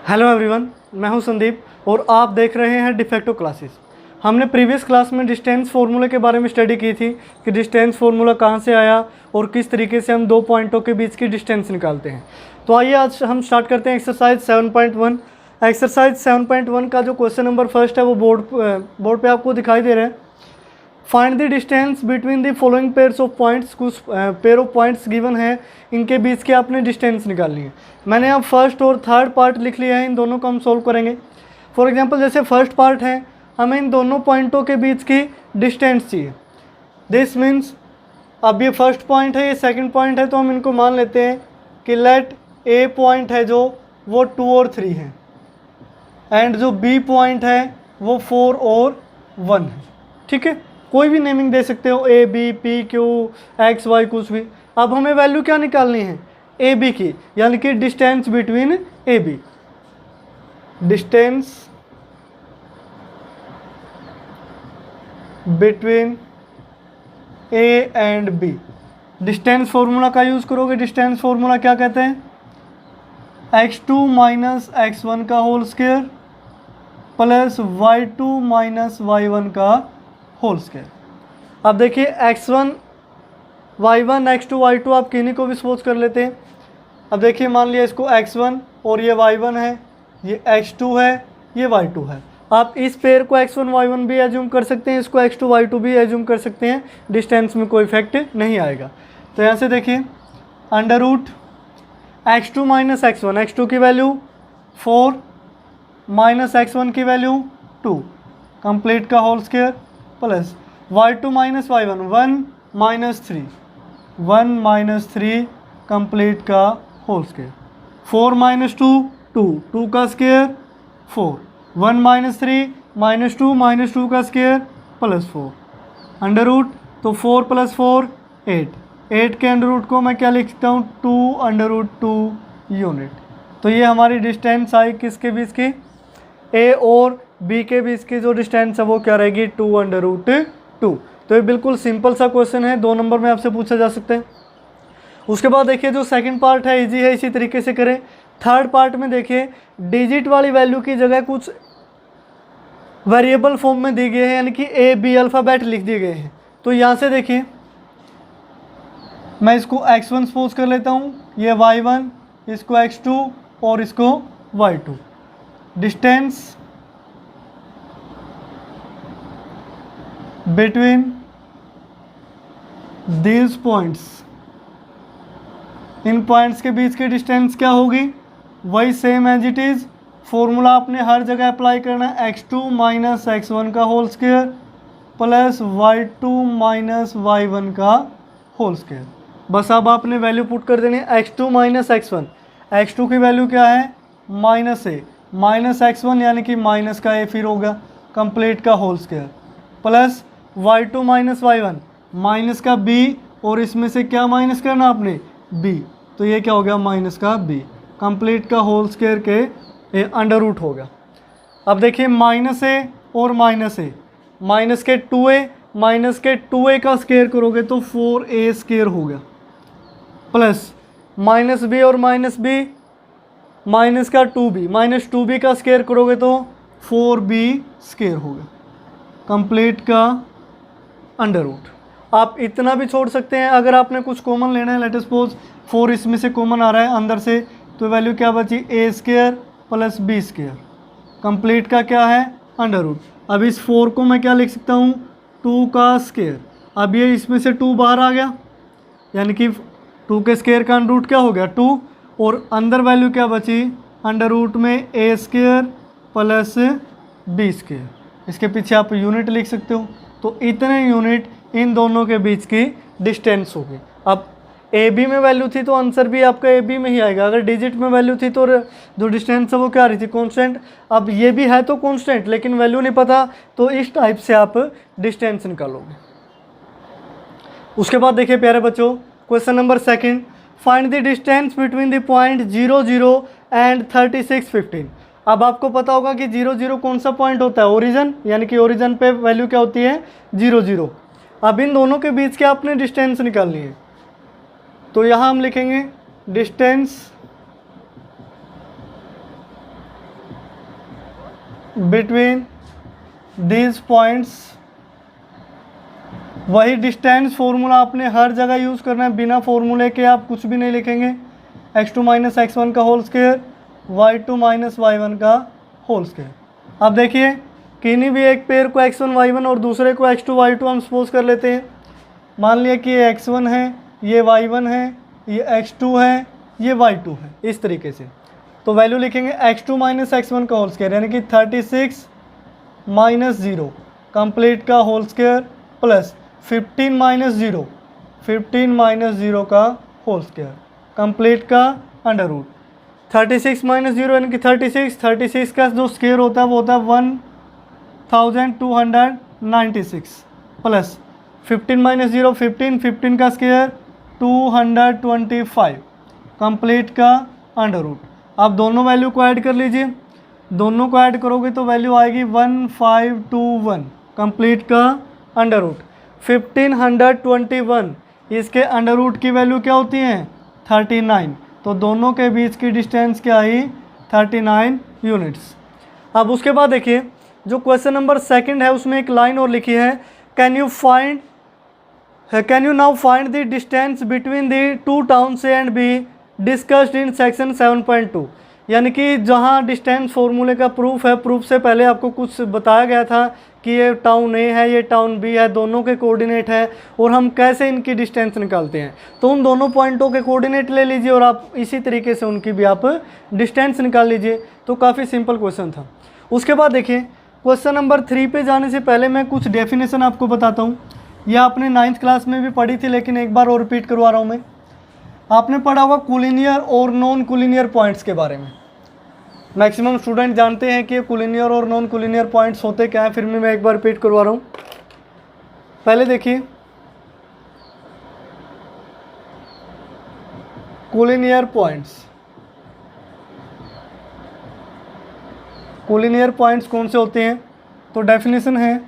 Hello everyone, मैं हूं संदीप और आप देख रहे हैं डिफेक्टो क्लासेस। हमने प्रीवियस क्लास में डिस्टेंस फार्मूला के बारे में स्टडी की थी कि डिस्टेंस फार्मूला कहां से आया और किस तरीके से हम दो पॉइंटों के बीच की डिस्टेंस निकालते हैं। तो आइए आज हम स्टार्ट करते हैं एक्सरसाइज 7.1। एक्सरसाइज 7.1 का जो क्वेश्चन नंबर फर्स्ट है वो बोर्ड पे आपको दिखाई दे रहा है। Find the distance between the following pairs of points. कुछ पेयर ऑफ पॉइंट्स गिवन है, इनके बीच की आपने डिस्टेंस निकालनी है। मैंने अब फर्स्ट और थर्ड पार्ट लिख लिया है, इन दोनों को हम सॉल्व करेंगे। फॉर एग्जांपल जैसे फर्स्ट पार्ट है, हमें इन दोनों पॉइंटों के बीच की डिस्टेंस चाहिए। दिस मीन्स अब ये फर्स्ट पॉइंट है, ये सेकंड पॉइंट है, तो हम इनको मान लेते हैं कि लेट ए पॉइंट है जो वो 2 और 3 है एंड जो बी पॉइंट है वो 4 और 1 है। ठीक है, कोई भी नेमिंग दे सकते हो, A B P Q X Y कुछ भी। अब हमें वैल्यू क्या निकालनी है, ए बी की, यानी कि distance between A B. Distance between A and B. Distance formula का यूज़ करोगे। डिस्टेंस फॉर्मूला क्या कहते हैं, x2 माइनस x1 का whole square plus y2 minus y1 का होल स्क्वायर। अब देखिए x1 y1 x2 y2 आप किन्हीं को भी सपोज कर लेते हैं। अब देखिए मान लिया इसको x1 और ये y1 है, ये x2 है, ये y2 है। आप इस पेयर को x1 y1 भी एज्यूम कर सकते हैं, इसको x2 y2 भी एज्यूम कर सकते हैं, डिस्टेंस में कोई इफेक्ट नहीं आएगा। तो यहाँ से देखिए under root x2 minus x1, x2 की वैल्यू 4 माइनस x1 की वैल्यू 2 कंप्लीट का whole square plus y2 minus y1 1 minus 3 1 minus 3 complete का होल स्क्वायर। 4 माइनस 2 2 2 का स्क्वायर 4 1 माइनस 3 माइनस 2 का स्क्वायर प्लस 4 अंडर रूट। तो 4 प्लस 4 8 के under root को मैं क्या लिखता हूँ 2 अंडर रूट 2 यूनिट। तो ये हमारी डिस्टेंस आई किसके बीच की, ए और बी के बीच की जो डिस्टेंस है वो क्या रहेगी 2 अंडर रूट 2। तो ये बिल्कुल सिंपल सा क्वेश्चन है, 2 नंबर में आपसे पूछा जा सकता है। उसके बाद देखिए जो सेकंड पार्ट है इजी है, इसी तरीके से करें। थर्ड पार्ट में देखिए डिजिट वाली वैल्यू की जगह कुछ वेरिएबल फॉर्म में दी गई है, यानी कि ए बी अल्फ़ाबेट लिख दिए गए हैं। तो यहाँ से देखिए मैं इसको x1 सपोज कर लेता हूँ, ये y1, इसको x2 और इसको y2। Distance between these points, इन पॉइंट्स के बीच की डिस्टेंस क्या होगी, वही same as it is. Formula आपने हर जगह अप्लाई करना है, x2 माइनस x1 का whole square plus y2 minus y1 का होल स्क्वायर। बस अब आपने वैल्यू पुट कर देनी है, x2 माइनस x1, x2 की वैल्यू क्या है माइनस ए, माइनस x1 यानी कि माइनस का ए फिर होगा कंप्लीट का whole square plus y2 minus y1, minus का b और इसमें से क्या माइनस करना आपने b, तो ये क्या हो गया माइनस का b कंप्लीट का होल स्क्वायर के अंडर रूट होगा। अब देखिए माइनस ए और माइनस ए, माइनस के 2a माइनस के 2a का स्क्वायर करोगे तो 4a स्क्वायर होगा प्लस माइनस बी और माइनस बी, माइनस का 2b माइनस 2b का स्क्वायर करोगे तो 4b स्क्वायर होगा कंप्लीट का अंडर रूट। आप इतना भी छोड़ सकते हैं, अगर आपने कुछ कॉमन लेना है, लेट सपोज 4 इसमें से कॉमन आ रहा है अंदर से, तो वैल्यू क्या बची a square plus b square complete का क्या है अंडर रूट। अब इस 4 को मैं क्या लिख सकता हूँ 2 का स्क्वायर। अब ये इसमें से 2 बाहर आ गया, यानी कि 2 के स्क्वायर का अंडर रूट क्या हो गया 2, और अंदर वैल्यू क्या बची अंडर रूट में a square plus b square. इसके पीछे आप यूनिट लिख सकते हो। तो इतने यूनिट इन दोनों के बीच की डिस्टेंस होगी। अब ए बी में वैल्यू थी तो आंसर भी आपका ए बी में ही आएगा। अगर डिजिट में वैल्यू थी तो जो डिस्टेंस है वो क्या आ रही थी कांस्टेंट। अब ये भी है तो कांस्टेंट, लेकिन वैल्यू नहीं पता, तो इस टाइप से आप डिस्टेंस निकालोगे। उसके बाद देखिए प्यारे बच्चों question number second, find the distance between the point 0 0 and 36 15। अब आपको पता होगा कि 0 0 कौन सा पॉइंट होता है, ओरिजिन, यानी कि ओरिजिन पे वैल्यू क्या होती है 0 0। अब इन दोनों के बीच के आपने डिस्टेंस निकालनी है। तो यहाँ हम लिखेंगे डिस्टेंस बिटवीन दीज पॉइंट्स। वही डिस्टेंस फॉर्मूला आपने हर जगह यूज़ करना है, बिना फॉर्मूले के आप कुछ भी नहीं लिखेंगे। x2 माइनस x1 का whole square, y2 minus y1 का होल स्क्वायर। अब देखिए किन्हीं भी एक पेयर को x1 y1 और दूसरे को x2 y2 हम सपोज कर लेते हैं। मान लिया कि ये x1 है, ये y1 है, ये x2 है, ये y2 है, इस तरीके से। तो वैल्यू लिखेंगे x2 माइनस x1 का होल स्क्वायर यानी कि 36 माइनस 0 कंप्लीट का होल स्क्वायर प्लस 15 माइनस 0 का होल स्क्वायर कंप्लीट का अंडर रूट। 36 माइनस 0 यानी कि 36 का जो स्क्वायर होता है वो होता है 1296 प्लस 15 माइनस 0 15 का स्क्वायर 225 कंप्लीट का अंडर रूट। आप दोनों वैल्यू को ऐड कर लीजिए, दोनों को ऐड करोगे तो वैल्यू आएगी 1521 कंप्लीट का अंडर रूट। 1521 इसके अंडर रूट की वैल्यू क्या होती है 39, तो दोनों के बीच की डिस्टेंस क्या आई 39 यूनिट्स। अब उसके बाद देखिए जो क्वेश्चन नंबर सेकंड है उसमें एक लाइन और लिखी है, can you now find the distance between the two towns A and be discussed in section 7.2। यानी कि जहाँ डिस्टेंस फॉर्मूले का प्रूफ है, प्रूफ से पहले आपको कुछ बताया गया था कि ये टाउन ए है, ये टाउन बी है, दोनों के कोऑर्डिनेट है और हम कैसे इनकी डिस्टेंस निकालते हैं। तो उन दोनों पॉइंटों के कोऑर्डिनेट ले लीजिए और आप इसी तरीके से उनकी भी आप डिस्टेंस निकाल लीजिए। तो काफ़ी सिंपल क्वेश्चन था। उसके बाद देखिए क्वेश्चन नंबर 3 पे जाने से पहले मैं कुछ डेफिनेशन आपको बताता हूँ। यह आपने 9th क्लास में भी पढ़ी थी लेकिन एक बार और रिपीट करवा रहा हूँ मैं। आपने पढ़ा होगा कोलिनियर और नॉन कोलिनियर पॉइंट्स के बारे में। मैक्सिमम स्टूडेंट जानते हैं कि कोलिनियर और नॉन कोलिनियर पॉइंट्स होते क्या हैं, फिर भी मैं एक बार रिपीट करवा रहा हूँ। पहले देखिए कोलिनियर पॉइंट्स कौन से होते हैं, तो डेफिनेशन है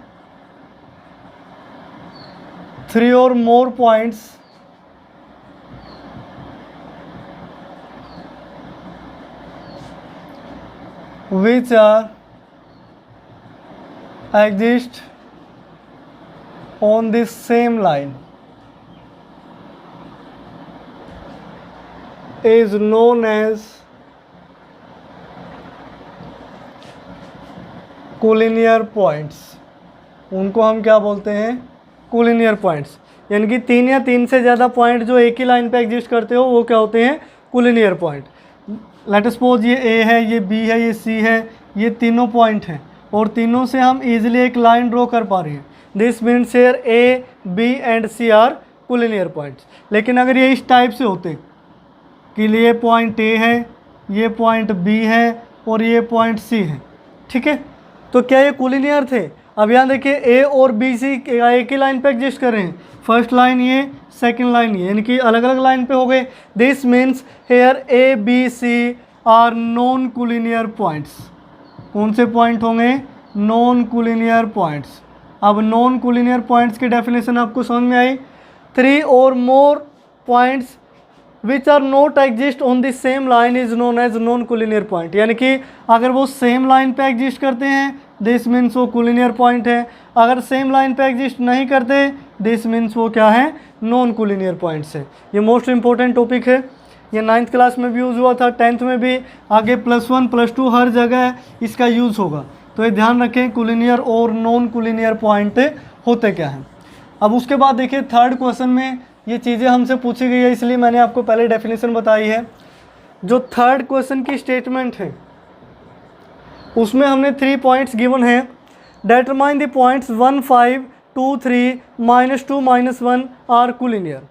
3 or more points which are exist on the same line is known as collinear points. उनको हम क्या बोलते हैं कोलिनियर पॉइंट्स। यानी कि 3 या 3 से ज़्यादा पॉइंट जो एक ही लाइन पे एग्जिस्ट करते हो वो क्या होते हैं कोलिनियर पॉइंट। लेट सपोज ये ए है, ये बी है, ये सी है, ये तीनों पॉइंट हैं और तीनों से हम इजीली एक लाइन ड्रॉ कर पा रहे हैं। This means here A B and C are collinear points. लेकिन अगर ये इस टाइप से होते कि ये पॉइंट ए है, ये पॉइंट बी है और ये पॉइंट सी है, ठीक है, तो क्या ये कोलिनियर थे। अब यहाँ देखिए ए और बी सी एक ही लाइन पे एग्जिस्ट कर रहे हैं, फर्स्ट लाइन ये, सेकंड लाइन ये, यानी कि अलग अलग लाइन पे हो गए। This means here A B C are non collinear points. कौन से पॉइंट होंगे नॉन कोलिनियर पॉइंट्स। अब नॉन कोलिनियर पॉइंट्स की डेफिनेशन आपको समझ में आई। 3 or more points which are not exist on the same line is known as non collinear point। यानी कि अगर वो सेम लाइन पे एग्जिस्ट करते हैं दिस मीन्स वो कोलिनियर पॉइंट है, अगर सेम लाइन पे एग्जिस्ट नहीं करते दिस मीन्स वो क्या है नॉन कोलिनियर पॉइंट्स है। ये मोस्ट इंपॉर्टेंट टॉपिक है, ये 9th क्लास में भी यूज़ हुआ था, 10th में भी, आगे +1 +2 हर जगह इसका यूज़ होगा। तो ये ध्यान रखें कोलिनियर और नॉन कोलिनियर पॉइंट होते क्या हैं। अब उसके बाद देखिए थर्ड क्वेश्चन में ये चीज़ें हमसे पूछी गई है, इसलिए मैंने आपको पहले डेफिनेशन बताई है। जो थर्ड क्वेश्चन की स्टेटमेंट है उसमें हमने 3 पॉइंट्स गिवन है। Determine the points 1 5 2 3 -2 -1 are collinear.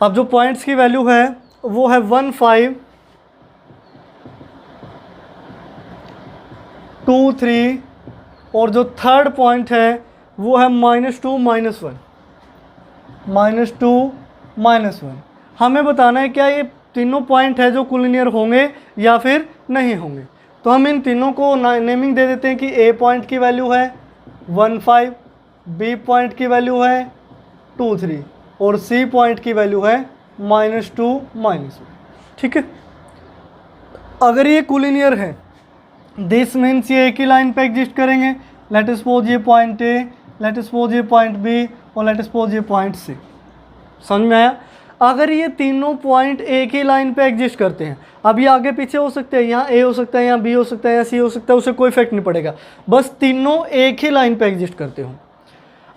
अब जो पॉइंट्स की वैल्यू है वो है 1 5 2 3 और जो थर्ड पॉइंट है वो है -2 -1। हमें बताना है क्या ये तीनों पॉइंट है जो कोलिनियर होंगे या फिर नहीं होंगे। तो हम इन तीनों को नेमिंग दे देते हैं कि ए पॉइंट की वैल्यू है 1 5, बी पॉइंट की वैल्यू है 2 3 और सी पॉइंट की वैल्यू है -2 -1। ठीक है, अगर ये कोलिनियर है दिस मीन्स ये एक ही लाइन पे एग्जिस्ट करेंगे। लेट अस सपोज ये point A, let us suppose ये पॉइंट बी और लेट अस सपोज ये पॉइंट सी। समझ में आया? अगर ये तीनों पॉइंट एक ही लाइन पे एग्जिस्ट करते हैं, अब ये आगे पीछे हो सकते हैं, यहाँ ए हो सकता है, यहाँ बी हो सकता है, यहाँ सी हो सकता है, उससे कोई इफेक्ट नहीं पड़ेगा, बस तीनों एक ही लाइन पे एग्जिस्ट करते हो।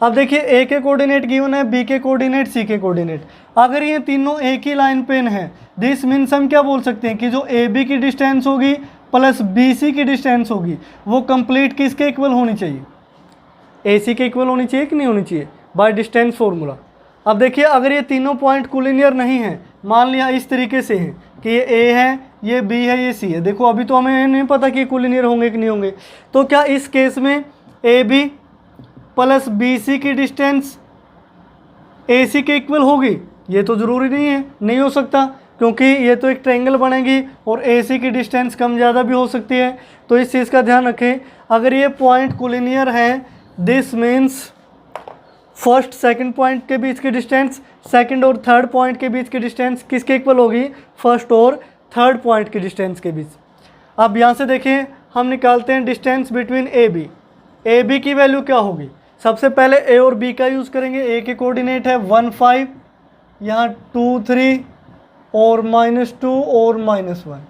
अब देखिए ए के कोऑर्डिनेट गिवन है, बी के कोऑर्डिनेट, सी के कोऑर्डिनेट। अगर ये तीनों एक ही लाइन पे हैं, दिस मीन्स हम क्या बोल सकते हैं कि जो ए बी की डिस्टेंस होगी प्लस बी सी की डिस्टेंस होगी वो कंप्लीट किसके इक्वल होनी चाहिए? ए सी के इक्वल होनी चाहिए कि नहीं होनी चाहिए, बाय डिस्टेंस फॉर्मूला। अब देखिए अगर ये तीनों पॉइंट कोलिनियर नहीं है, मान लिया इस तरीके से है कि ये ए है, ये बी है, ये सी है, देखो अभी तो हमें नहीं पता कि कोलिनियर होंगे कि नहीं होंगे, तो क्या इस केस में A B plus B C की डिस्टेंस ए सी के इक्वल होगी? ये तो ज़रूरी नहीं है, नहीं हो सकता, क्योंकि ये तो एक ट्रायंगल बनेगी और ए सी की डिस्टेंस कम ज़्यादा भी हो सकती है। तो इस चीज़ का ध्यान रखें, अगर ये पॉइंट कोलिनियर है, this means first second point के बीच की डिस्टेंस, सेकंड और थर्ड पॉइंट के बीच की डिस्टेंस किसके इक्वल होगी? फर्स्ट और थर्ड पॉइंट की डिस्टेंस के बीच। अब यहाँ से देखिए हम निकालते हैं distance between A B. A B की वैल्यू क्या होगी? सबसे पहले ए और बी का यूज़ करेंगे। ए के कोऑर्डिनेट है 1 5, यहाँ 2 3 और -2 और -1।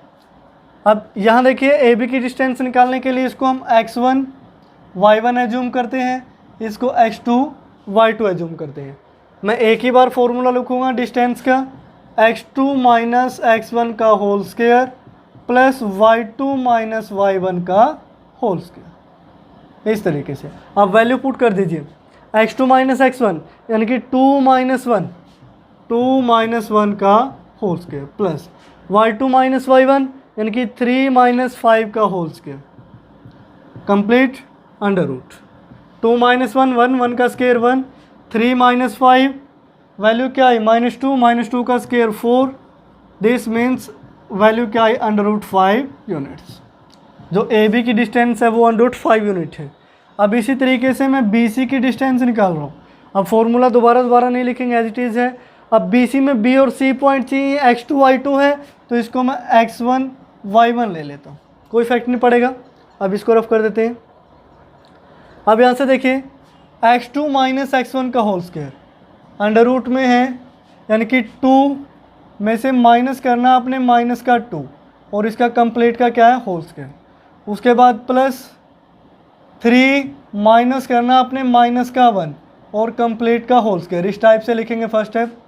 अब यहाँ देखिए ए बी की डिस्टेंस निकालने के लिए इसको हम x1 y1 एज्यूम करते हैं, इसको x2 y2 एज्यूम करते हैं। मैं एक ही बार फॉर्मूला लिखूँगा डिस्टेंस का, x2 माइनस x1 का whole square plus y2 minus y1 का होल स्क्वायर, इस तरीके से आप वैल्यू पुट कर दीजिए। x2 माइनस x1 यानी कि 2 माइनस 1, 2 माइनस 1 का whole square plus y2 minus y1 यानी कि 3 माइनस 5 का whole square complete under root. 2 minus 1 1, 1 का स्क्वायर 1, 3 माइनस 5 वैल्यू क्या आई? -2 का स्क्वायर 4, दिस मीन्स वैल्यू क्या आई? Under root 5 units. जो ए बी की डिस्टेंस है वो अंडर रूट 5 यूनिट है। अब इसी तरीके से मैं बी सी की डिस्टेंस निकाल रहा हूँ। अब फॉर्मूला दोबारा नहीं लिखेंगे, एज इट इज़ है। अब बी सी में बी और सी पॉइंट चाहिए, x2 y2 है तो इसको मैं x1 y1 ले लेता हूँ, कोई इफेक्ट नहीं पड़ेगा। अब इसको रफ कर देते हैं। अब यहाँ से देखिए x2 माइनस x1 का होल स्क्वायर अंडर रूट में है, यानी कि 2 में से माइनस करना आपने माइनस का 2 और इसका कंप्लीट का क्या है? Whole square. उसके बाद प्लस 3 माइनस करना आपने माइनस का 1 और कंप्लीट का होल स्क्वायर, इस टाइप से लिखेंगे फर्स्ट स्टेप।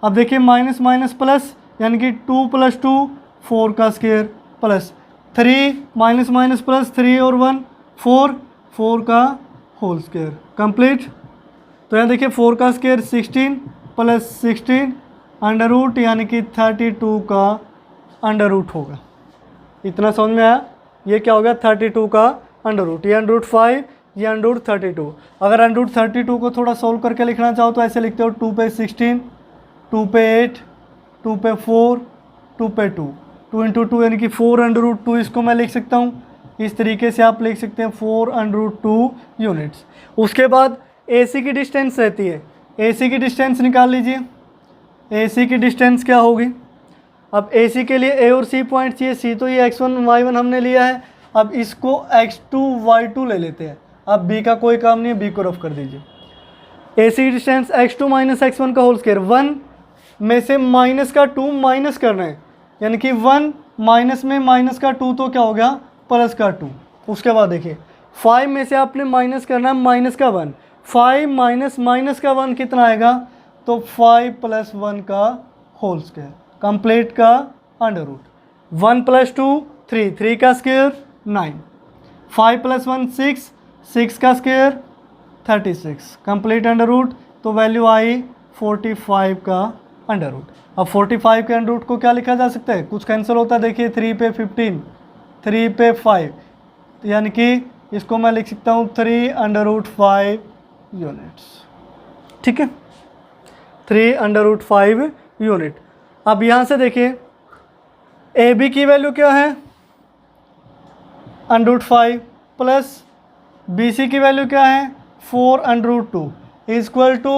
अब देखिए माइनस माइनस प्लस यानी कि 2 + 2 4 का square plus 3 minus minus plus 3 और 1 4, 4 का होल स्क्वायर कंप्लीट। तो यहाँ देखिए 4 का स्क्वायर 16 प्लस 16 अंडर रूट यानी कि 32 का अंडर रूट होगा। इतना समझ में आया? ये क्या हो गया? 32 का अंडर रूट, ये अंडर रूट 5, ये अंडर रूट 32। अगर अंडर रूट 32 को थोड़ा सोल्व करके लिखना चाहो तो ऐसे लिखते हो 2 पे 16, 2 पे 8, 2 पे 4, 2 पे 2, 2 × 2 यानी कि 4 अंडर रूट 2, इसको मैं लिख सकता हूँ। इस तरीके से आप लिख सकते हैं 4 अंडर रूट 2 यूनिट्स। उसके बाद ए सी की डिस्टेंस रहती है, ए सी की डिस्टेंस निकाल लीजिए। ए सी की डिस्टेंस क्या होगी? अब ए सी के लिए ए और सी पॉइंट चाहिए, सी तो ये x1 y1 हमने लिया है, अब इसको x2 y2 ले लेते हैं। अब b का कोई काम नहीं है, b को रफ कर दीजिए। ए सी की डिस्टेंस x2 माइनस x1 का होल स्क्वायर, 1 में से माइनस का 2 माइनस करना है, यानी कि 1 माइनस में माइनस का 2 तो क्या हो गया? प्लस का 2। उसके बाद देखिए 5 में से आपने माइनस करना है माइनस का 1, 5 माइनस माइनस का 1 कितना आएगा? तो 5 + 1 का होल स्क्वायर कंप्लीट का अंडर रूट। 1 + 2 3, 3 का स्क्वायर 9, 5 + 1 6, 6 का स्क्वायर 36 कंप्लीट अंडर रूट। तो वैल्यू आई 45 का अंडर रूट। अब 45 के अंडर रूट को क्या लिखा जा सकता है? कुछ कैंसिल होता है, देखिए 3 पे 15, 3 पे 5, यानी कि इसको मैं लिख सकता हूँ 3 अंडर रूट 5 यूनिट्स। ठीक है, 3 अंडर रूट 5 यूनिट। अब यहाँ से देखिए ए बी की वैल्यू क्या है? Under root 5 plus B C की वैल्यू क्या है? 4 under root 2 equal to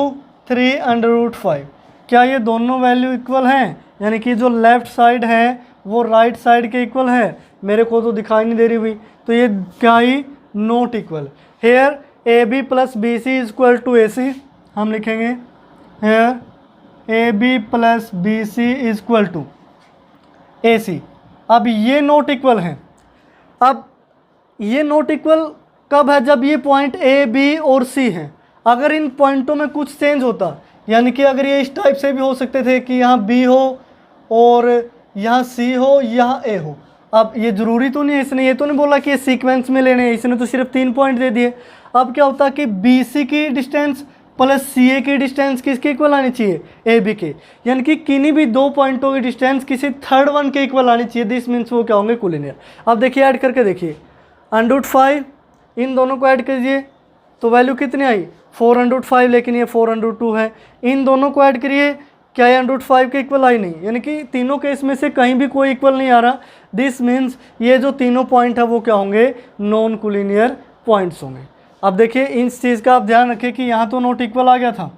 3 under root 5। क्या ये दोनों वैल्यू इक्वल हैं? यानी कि जो लेफ़्ट साइड है वो राइट साइड के इक्वल है, मेरे को तो दिखाई नहीं दे रही हुई, तो ये क्या ही not equal. Here A B plus B C is equal to A C, हम लिखेंगे here A B plus B C is equal to A C. अब ये नॉट इक्वल हैं। अब ये नॉट इक्वल कब है? जब ये पॉइंट ए बी और सी हैं। अगर इन पॉइंटों में कुछ चेंज होता, यानी कि अगर ये इस टाइप से भी हो सकते थे कि यहाँ बी हो और यहाँ सी हो, यहाँ ए हो। अब ये ज़रूरी तो नहीं है, इसने ये तो नहीं बोला कि ये सीक्वेंस में लेने हैं, इसने तो सिर्फ 3 पॉइंट दे दिए। अब क्या होता कि बी सी की डिस्टेंस प्लस सी ए की डिस्टेंस किसके इक्वल आनी चाहिए? ए बी के। यानी कि किन्हीं भी 2 पॉइंटों की डिस्टेंस किसी थर्ड वन के इक्वल आनी चाहिए। दिस मीन्स वो क्या होंगे? कोलिनियर। अब देखिए ऐड करके देखिए, √5 इन दोनों को ऐड कीजिए तो वैल्यू कितनी आई? 405, लेकिन ये 402 है। इन दोनों को ऐड करिए, क्या ये √5 के इक्वल आई नहीं? यानी कि तीनों केस में से कहीं भी कोई इक्वल नहीं आ रहा। दिस मीन्स ये जो तीनों पॉइंट है वो क्या होंगे? नॉन कोलिनियर पॉइंट्स होंगे। अब देखिए इस चीज़ का आप ध्यान रखिए कि यहाँ तो नॉट इक्वल आ गया था।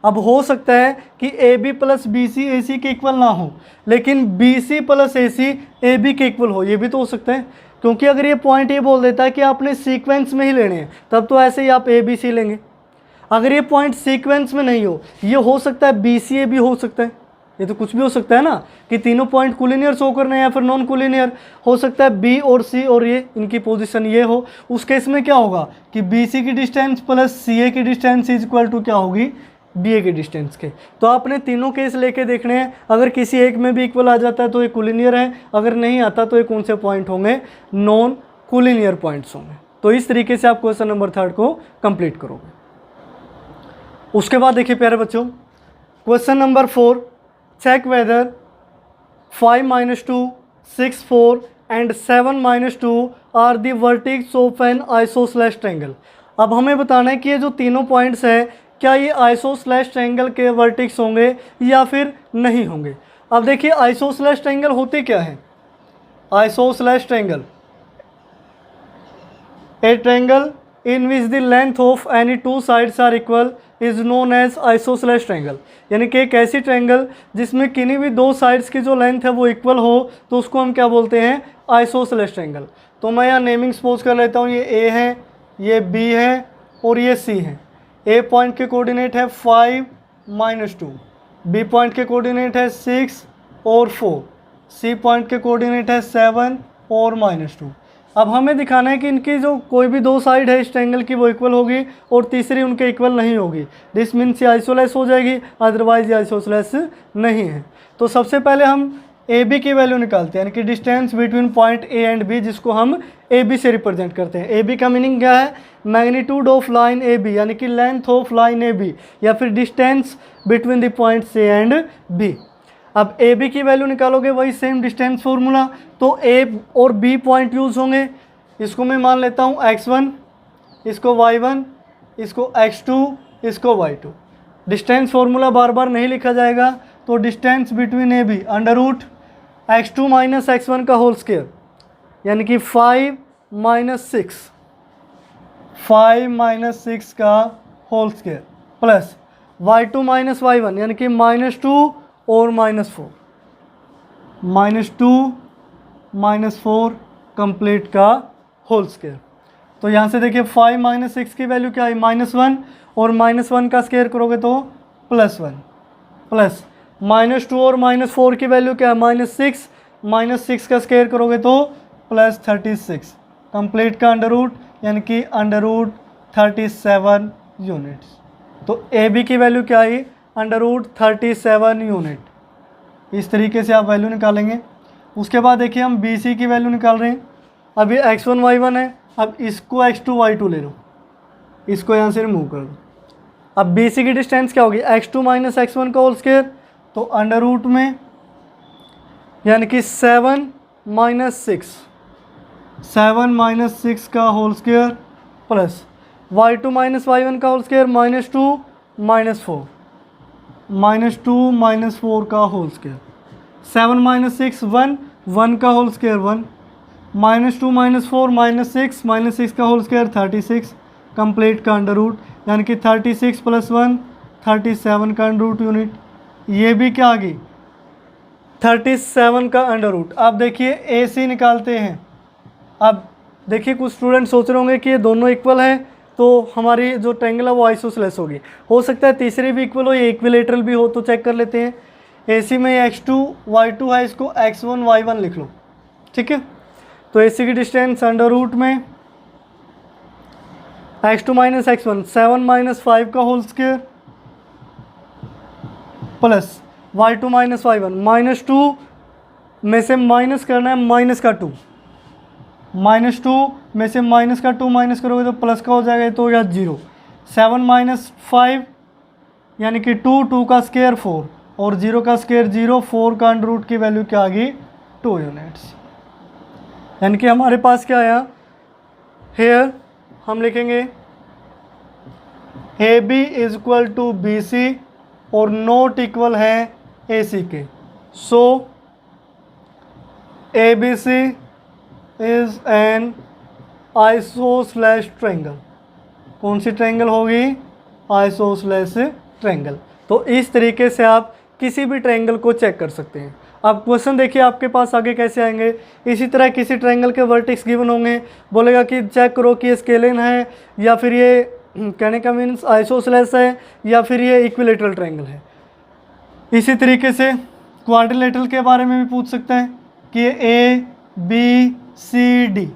अब हो सकता है कि A B plus B C A C के इक्वल ना हो, लेकिन B C plus A C A B के इक्वल हो, ये भी तो हो सकता है। क्योंकि अगर ये पॉइंट ये बोल देता है कि आपने सीक्वेंस में ही लेने हैं, तब तो ऐसे ही आप ए बी सी लेंगे। अगर ये पॉइंट सीक्वेंस में नहीं हो, ये हो सकता है बी सी ए भी हो सकता है, ये तो कुछ भी हो सकता है ना, कि तीनों पॉइंट कोलिनियर शो करने हैं या फिर नॉन कोलिनियर। हो सकता है बी और सी और ये इनकी पोजीशन ये हो। उस केस में क्या होगा कि बी सी की डिस्टेंस प्लस सी ए की डिस्टेंस इज इक्वल टू क्या होगी? बी ए की डिस्टेंस के। तो आपने तीनों केस लेके देखने हैं। अगर किसी एक में भी इक्वल आ जाता है तो ये कोलिनियर है, अगर नहीं आता तो ये कौन से पॉइंट होंगे? नॉन कोलिनियर पॉइंट्स होंगे। तो इस तरीके से आप क्वेश्चन नंबर 3 को कंप्लीट करोगे। उसके बाद देखिए प्यारे बच्चों, question number 4, check whether 5 - 2, 6 4 and 7 - 2 are the vertices of an isosceles triangle. अब हमें बताना है कि ये जो तीनों पॉइंट्स हैं क्या ये आइसोस्लेस ट्रायंगल के वर्टिक्स होंगे या फिर नहीं होंगे। अब देखिए आइसोस्लेस ट्रायंगल होते क्या है? Isosceles triangle a triangle in which the length of any 2 sides are equal is known as isosceles triangle। यानी कि एक ऐसी ट्रायंगल जिसमें किन्हीं भी 2 साइड्स की जो लेंथ है वो इक्वल हो, तो उसको हम क्या बोलते हैं? Isosceles triangle. तो मैं यहाँ नेमिंग सपोज कर लेता हूँ, ये ए है, ये बी है और ये सी है। ए पॉइंट के कोऑर्डिनेट है 5 - 2, बी पॉइंट के कोऑर्डिनेट है 6 और 4, सी पॉइंट के कोऑर्डिनेट है 7 और -2। अब हमें दिखाना है कि इनकी जो कोई भी 2 साइड है इस ट्रायंगल की वो इक्वल होगी और तीसरी उनके इक्वल नहीं होगी। दिस मीन्स ये आइसोलेस हो जाएगी, अदरवाइज ये आइसोसेलेस नहीं है। तो सबसे पहले हम ए बी की वैल्यू निकालते हैं, यानी कि distance between point A and B, जिसको हम ए बी से रिप्रेजेंट करते हैं। ए बी का मीनिंग क्या है? Magnitude of line A B, यानी कि length of line A B, या फिर distance between the point A and B. अब ए बी की वैल्यू निकालोगे, वही सेम डिस्टेंस फार्मूला, तो ए और बी पॉइंट यूज़ होंगे। इसको मैं मान लेता हूँ x1, इसको y1, इसको x2, इसको y2। डिस्टेंस फार्मूला बार बार नहीं लिखा जाएगा, तो distance between A B √x2 - x1 का होल स्क्वायर, यानी कि 5 - 6 का whole square plus y2 - y1, यानी कि -2 और -4, -2 -4 कंप्लीट का होल स्क्वायर। तो यहाँ से देखिए 5 - 6 की वैल्यू क्या है? -1, और -1 का स्क्वायर करोगे तो +1, प्लस -2 और -4 की वैल्यू क्या है? -6, -6 का स्क्वायर करोगे तो +36 कंप्लीट का अंडर रूट, यानी कि √37 यूनिट्स। तो ए बी की वैल्यू क्या आई? √37 यूनिट। इस तरीके से आप वैल्यू निकालेंगे। उसके बाद देखिए हम बी सी की वैल्यू निकाल रहे हैं। अब ये x1 y1 है, अब इसको x2 y2 ले लो, इसको यहाँ से रिमूव कर दो। अब बी सी की डिस्टेंस क्या होगी? x2 - x1 का होल स्क्वायर, तो अंडर रूट में, यानी कि 7 - 6 का whole square plus y2 - y1 का होल स्क्वायर -2 -4 -2 का होल स्क्वायर, 7 - 6 1 का होल स्क्वायर 1, -2 -4 -6 का होल स्क्वायर 36 कंप्लीट का अंडर रूट, यानी कि 36 + 1 37 का अंडर रूट यूनिट। ये भी क्या आ गई? 37 का अंडर रूट। अब देखिए ए सी निकालते हैं। अब देखिए कुछ स्टूडेंट सोच रहे होंगे कि ये दोनों इक्वल हैं तो हमारी जो ट्रायंगल है वो आइसोसेलेस होगी। हो सकता है तीसरी भी इक्वल हो, ये इक्विलेटरल भी हो, तो चेक कर लेते हैं। AC में x2 y2 है, इसको x1 y1 लिख लो, ठीक है। तो AC की डिस्टेंस अंडर रूट में x2 माइनस x1 7 माइनस 5 का whole square plus y2 minus y1 -2 में से माइनस करना है माइनस का 2, -2 में से माइनस का 2 माइनस करोगे तो प्लस का हो जाएगा, तो या 0। 7 माइनस 5 यानी कि 2 का स्क्वायर 4 और 0 का स्क्वायर 0, 4 का अंडर रूट की वैल्यू क्या आ गई 2 यूनिट्स। यानी कि हमारे पास क्या आया, हेयर हम लिखेंगे AB is equal to BC और नॉट इक्वल है AC के। So ABC is an isosceles triangle. कौन सी ट्रायंगल होगी, आइसोसेलेस ट्रायंगल। तो इस तरीके से आप किसी भी ट्रायंगल को चेक कर सकते हैं। अब क्वेश्चन देखिए आपके पास आगे कैसे आएंगे। इसी तरह किसी ट्रायंगल के वर्टेक्स गिवन होंगे, बोलेगा कि चेक करो कि ये स्केलिन है या फिर ये कहने का मीन्स आइसोसेलेस है या फिर ये इक्विलेटरल ट्रायंगल है। इसी तरीके से क्वाड्रिलेटरल के बारे में भी पूछ सकते हैं कि ये ABCD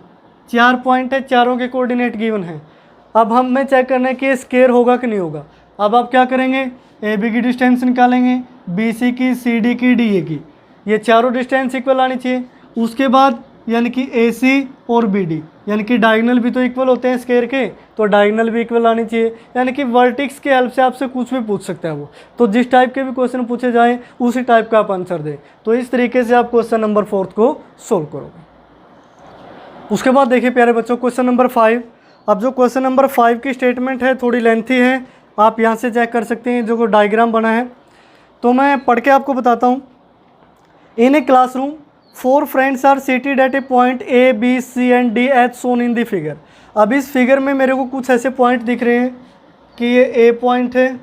4 पॉइंट है, चारों के कोऑर्डिनेट गिवन है। अब हमें चेक करना है कि ये स्क्वायर होगा कि नहीं होगा। अब आप क्या करेंगे, AB की डिस्टेंस निकालेंगे, BC की, CD की, DA की, ये चारों डिस्टेंस इक्वल आनी चाहिए। उसके बाद यानी कि AC और BD यानी कि डायगोनल भी तो इक्वल होते हैं स्क्वायर के, तो डायगोनल भी इक्वल आनी चाहिए। यानी कि वर्टेक्स के हेल्प से आपसे कुछ भी पूछ सकता है वो, तो जिस टाइप के भी क्वेश्चन पूछे जाएँ उसी टाइप का आप आंसर दें। तो इस तरीके से आप क्वेश्चन नंबर 4 को सोल्व करोगे। उसके बाद देखिए प्यारे बच्चों क्वेश्चन नंबर 5। अब जो क्वेश्चन नंबर 5 की स्टेटमेंट है थोड़ी लेंथी है, आप यहाँ से चेक कर सकते हैं जो डायग्राम बना है। तो मैं पढ़ के आपको बताता हूँ। In a classroom 4 friends are seated at a point A, B, C and D as shown in the figure. अब इस फिगर में मेरे को कुछ ऐसे पॉइंट दिख रहे हैं कि ये A पॉइंट है,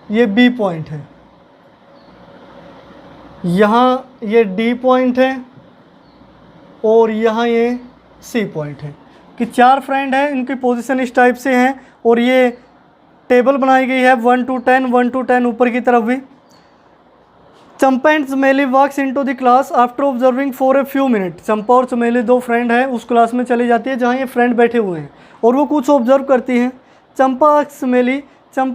ये B पॉइंट है, यहाँ ये D पॉइंट है और यहाँ ये C पॉइंट है। कि 4 फ्रेंड हैं, इनकी पोजीशन इस टाइप से हैं और ये टेबल बनाई गई है 1 to 10 1 to 10 ऊपर की तरफ भी। Champa and Chameli walks into the class after observing for a few minute. Champa और चमेली 2 फ्रेंड हैं, उस क्लास में चली जाती है जहाँ ये फ्रेंड बैठे हुए हैं और वो कुछ ऑब्जर्व करती हैं। चंपा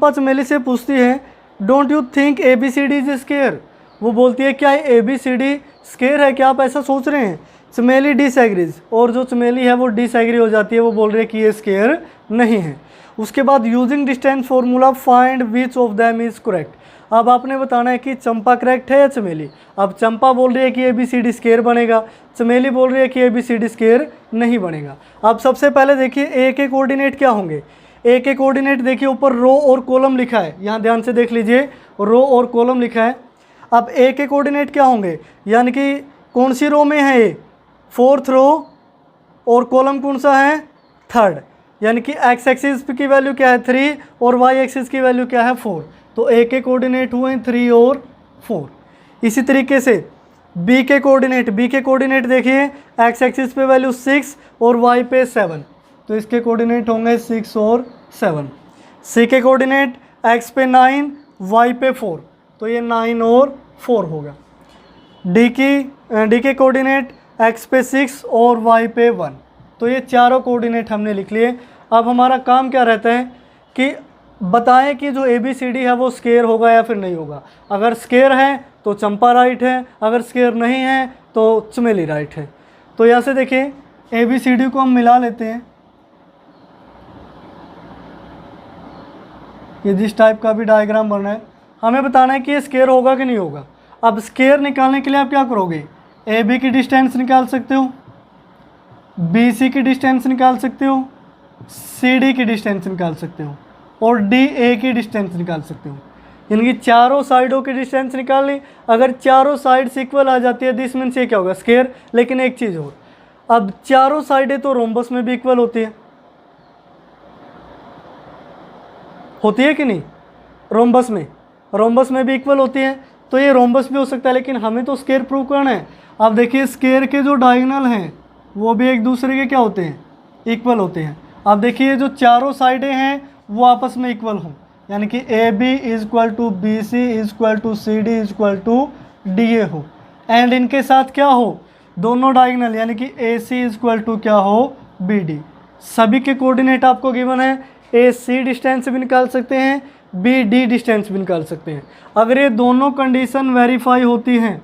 चमेली से पूछती है don't you think ABCD is square. वो बोलती है क्या ABCD स्क्वायर है, क्या आप ऐसा सोच रहे हैं। चमेली डिसएग्रीज, और जो चमेली है वो डिसएग्री हो जाती है, वो बोल रही है कि ये स्क्वायर नहीं है। उसके बाद using distance formula find which of them is correct. अब आपने बताना है कि चंपा करेक्ट है या चमेली। अब चंपा बोल रही है कि ABCD स्क्वायर बनेगा, चमेली बोल रही है कि ABCD स्क्वायर नहीं बनेगा। अब सबसे पहले देखिए A के कोऑर्डिनेट क्या होंगे। A के कोऑर्डिनेट देखिए ऊपर रो और कॉलम लिखा है, यहाँ ध्यान से देख लीजिए रो और कॉलम लिखा है। अब A के कोऑर्डिनेट क्या होंगे, यानी कि कौन सी रो में है A, 4th रो, और कॉलम कौन सा है 3rd, यानी कि x एक्सिस की वैल्यू क्या है 3 और y एक्सिस की वैल्यू क्या है 4। तो A के कोऑर्डिनेट हुए 3 और 4। इसी तरीके से B के कोऑर्डिनेट देखिए x एक्सिस पे वैल्यू 6 और y पे 7, तो इसके कोऑर्डिनेट होंगे 6 और 7। C के कोऑर्डिनेट x पे 9 y पे 4, तो ये 9 और 4 होगा। D के कोऑर्डिनेट x पे 6 और y पे 1, तो ये चारों कोऑर्डिनेट हमने लिख लिए। अब हमारा काम क्या रहता है कि बताएं कि जो ABCD है वो स्क्वायर होगा या फिर नहीं होगा। अगर स्क्वायर है तो चंपा राइट है, अगर स्क्वायर नहीं है तो चमेली राइट है। तो यहाँ से देखिए ABCD को हम मिला लेते हैं। ये जिस टाइप का भी डायग्राम बना है, हमें बताना है कि ये स्क्वायर होगा कि नहीं होगा। अब स्क्वायर निकालने के लिए आप क्या करोगे, AB की डिस्टेंस निकाल सकते हो, BC की डिस्टेंस निकाल सकते हो, CD की डिस्टेंस निकाल सकते हो और DA की डिस्टेंस निकाल सकते हो। यानी कि चारों साइडों की डिस्टेंस निकाल ली। अगर चारों साइड्स इक्वल आ जाती है दिस मीन्स ये क्या होगा स्क्वायर। लेकिन एक चीज़ और, अब चारों साइडें तो रोम्बस में भी इक्वल होती है कि नहीं, रोम्बस में भी इक्वल होती है, तो ये रोम्बस भी हो सकता है। लेकिन हमें तो स्क्वायर प्रूव करना है। अब देखिए स्क्वायर के जो डायगोनल हैं वो भी एक दूसरे के क्या होते हैं, इक्वल होते हैं। अब देखिए जो चारों साइडें हैं वो आपस में इक्वल हों, यानी कि A B is equal to B C is equal to C D is equal to D A हो, एंड इनके साथ क्या हो, दोनों डायगोनल यानी कि A C is equal to क्या हो, बी डी। सभी के कोऑर्डिनेट आपको गिवन है, ए सी डिस्टेंस भी निकाल सकते हैं, बी डी डिस्टेंस भी निकाल सकते हैं। अगर ये दोनों कंडीशन वेरीफाई होती हैं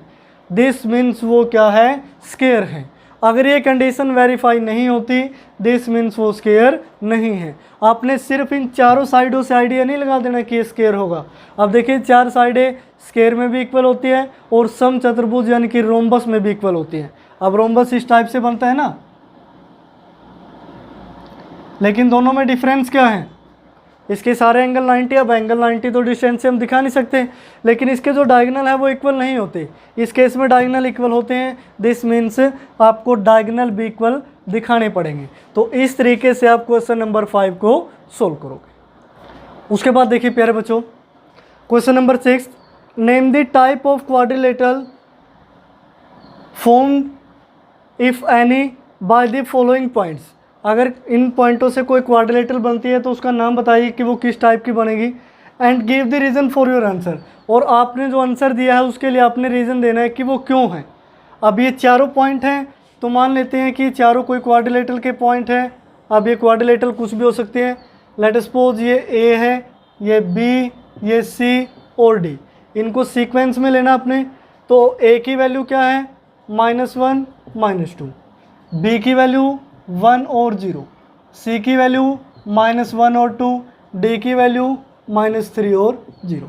दिस मीन्स वो क्या है, स्केयर है। अगर ये कंडीशन वेरीफाई नहीं होती दिस मीन्स वो स्केयर नहीं है। आपने सिर्फ इन चारों साइडों से आइडिया नहीं लगा देना कि ये स्केयर होगा। अब देखिए चार साइडें स्केयर में भी इक्वल होती है और सम चतुर्भुज यानी कि रोम्बस में भी इक्वल होती है। अब रोम्बस इस टाइप से बनता है ना, लेकिन दोनों में डिफरेंस क्या है, इसके सारे एंगल 90। अब एंगल 90 तो डिस्टेंस से हम दिखा नहीं सकते, लेकिन इसके जो डायगोनल है वो इक्वल नहीं होते। इस केस में डायगोनल इक्वल होते हैं, दिस मीन्स आपको डायगोनल भी इक्वल दिखाने पड़ेंगे। तो इस तरीके से आप क्वेश्चन नंबर 5 को सोल्व करोगे। उसके बाद देखिए प्यारे बच्चों, question number 6, name the type of quadrilateral formed if any by the following points. अगर इन पॉइंटों से कोई क्वाड्रिलेटरल बनती है तो उसका नाम बताइए कि वो किस टाइप की बनेगी, and give the reason for your answer. और आपने जो आंसर दिया है उसके लिए आपने रीज़न देना है कि वो क्यों है। अब ये चारों पॉइंट हैं तो मान लेते हैं कि चारों कोई क्वाड्रिलेटरल के पॉइंट हैं। अब ये क्वाड्रिलेटरल कुछ भी हो सकते हैं, लेट सपोज ये ए है, ये बी, ये सी और डी। इनको सीक्वेंस में लेना आपने। तो ए की वैल्यू क्या है, -1 -2, बी की वैल्यू 1 और 0, सी की वैल्यू -1 और 2, डी की वैल्यू -3 और 0।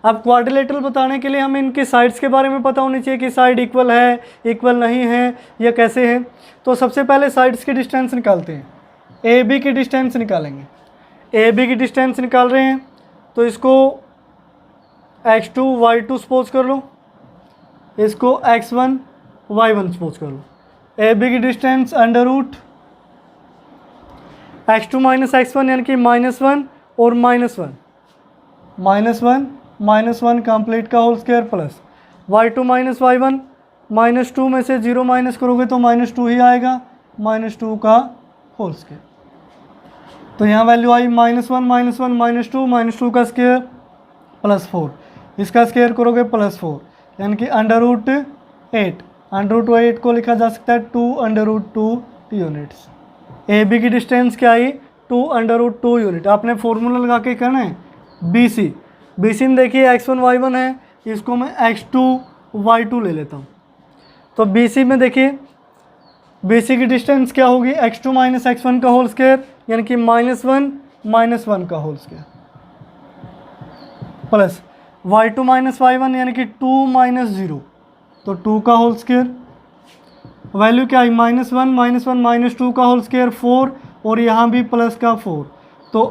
अब क्वाड्रिलेटरल बताने के लिए हमें इनके साइड्स के बारे में पता होनी चाहिए कि साइड इक्वल है, इक्वल नहीं है, या कैसे है। तो सबसे पहले साइड्स की डिस्टेंस निकालते हैं। ए बी की डिस्टेंस निकालेंगे। ए बी की डिस्टेंस निकाल रहे हैं तो इसको x2 y2 सपोज कर लो, इसको x1 y1 सपोज कर लो। ए बी की distance under root x2 minus x1 यानी कि -1 और -1 कंप्लीट का whole square plus y2 minus y1, -2 में से 0 माइनस करोगे तो -2 ही आएगा, -2 का होल स्क्वायर। तो यहाँ वैल्यू आई -1 -2 का स्क्वायर +4, इसका स्क्वायर करोगे +4 यानी कि √8। √8 को लिखा जा सकता है 2√2 यूनिट्स। ए बी की डिस्टेंस क्या आई, 2√2 यूनिट। आपने फॉर्मूला लगा के करना है। बी सी में देखिए x1 y1 है, इसको मैं x2 y2 ले लेता हूँ। तो बी सी में देखिए बी सी की डिस्टेंस क्या होगी, x2 माइनस x1 का होल स्क्वायर यानी कि -1 का whole square plus y2 minus y1 यानी कि 2 माइनस 0 तो 2 का होल स्क्वायर। वैल्यू क्या आई, -1 -2 का होल स्क्वायर 4 और यहाँ भी प्लस का 4 तो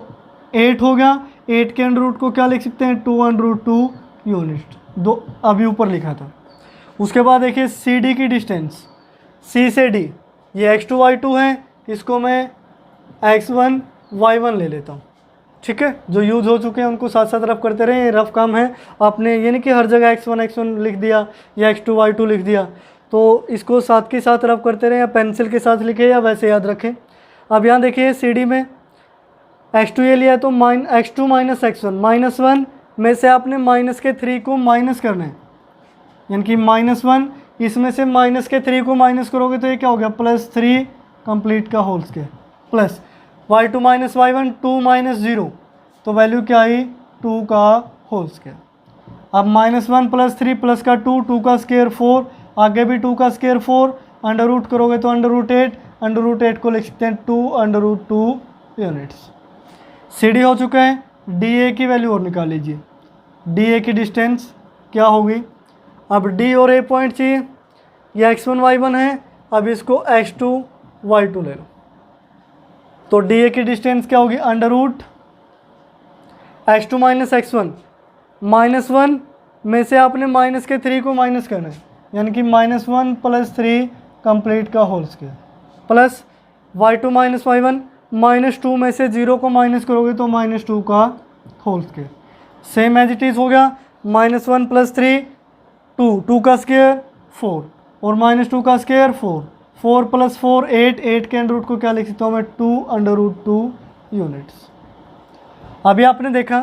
8 हो गया। 8 के अंडर रूट को क्या लिख सकते हैं, 2√2 यूनिट। दो अभी ऊपर लिखा था। उसके बाद देखिए सी डी की डिस्टेंस, सी से डी ये x2 y2 है, इसको मैं x1 y1 ले लेता हूँ। ठीक है, जो यूज हो चुके हैं उनको साथ साथ रफ करते रहे, ये रफ काम है। आपने ये नहीं कि हर जगह x1 लिख दिया या x2 y2 लिख दिया, तो इसको साथ के साथ रफ करते रहें या पेंसिल के साथ लिखे या वैसे याद रखें। अब यहाँ देखिए सी डी में x2 ये लिया है तो x2 माइनस x1, -1 में से आपने माइनस के 3 को माइनस करना है, यानी कि -1 इसमें से माइनस के 3 को माइनस करोगे तो ये क्या हो गया, +3 कंप्लीट का whole square plus y2 minus y1 2 minus 0 तो वैल्यू क्या आई, 2 का होल स्क्वायर। अब -1 + 3 प्लस का 2 का स्क्वायर 4, आगे भी 2 का स्क्वायर 4, अंडर रूट करोगे तो √8 को लिख सकते हैं 2√2 यूनिट्स। सी डी हो चुका है। डी ए की वैल्यू और निकाल लीजिए। डी ए की डिस्टेंस क्या होगी, अब डी और ए पॉइंट चाहिए, ये x1 y1 है, अब इसको x2 y2 ले लो। तो डी ए की डिस्टेंस क्या होगी, √x2 माइनस x1, -1 में से आपने माइनस के 3 को माइनस करना है, यानी कि -1 + 3 कंप्लीट का whole square plus y2 minus y1, -2 में से 0 को माइनस करोगे तो -2 का whole square. Same as it is हो गया, -1 + 3 2 का स्क्वायर 4 और -2 का स्क्वायर 4 4 + 4 8, 8 के अंडर रूट को क्या लिख सकता हूँ मैं 2√2 यूनिट्स। अभी आपने देखा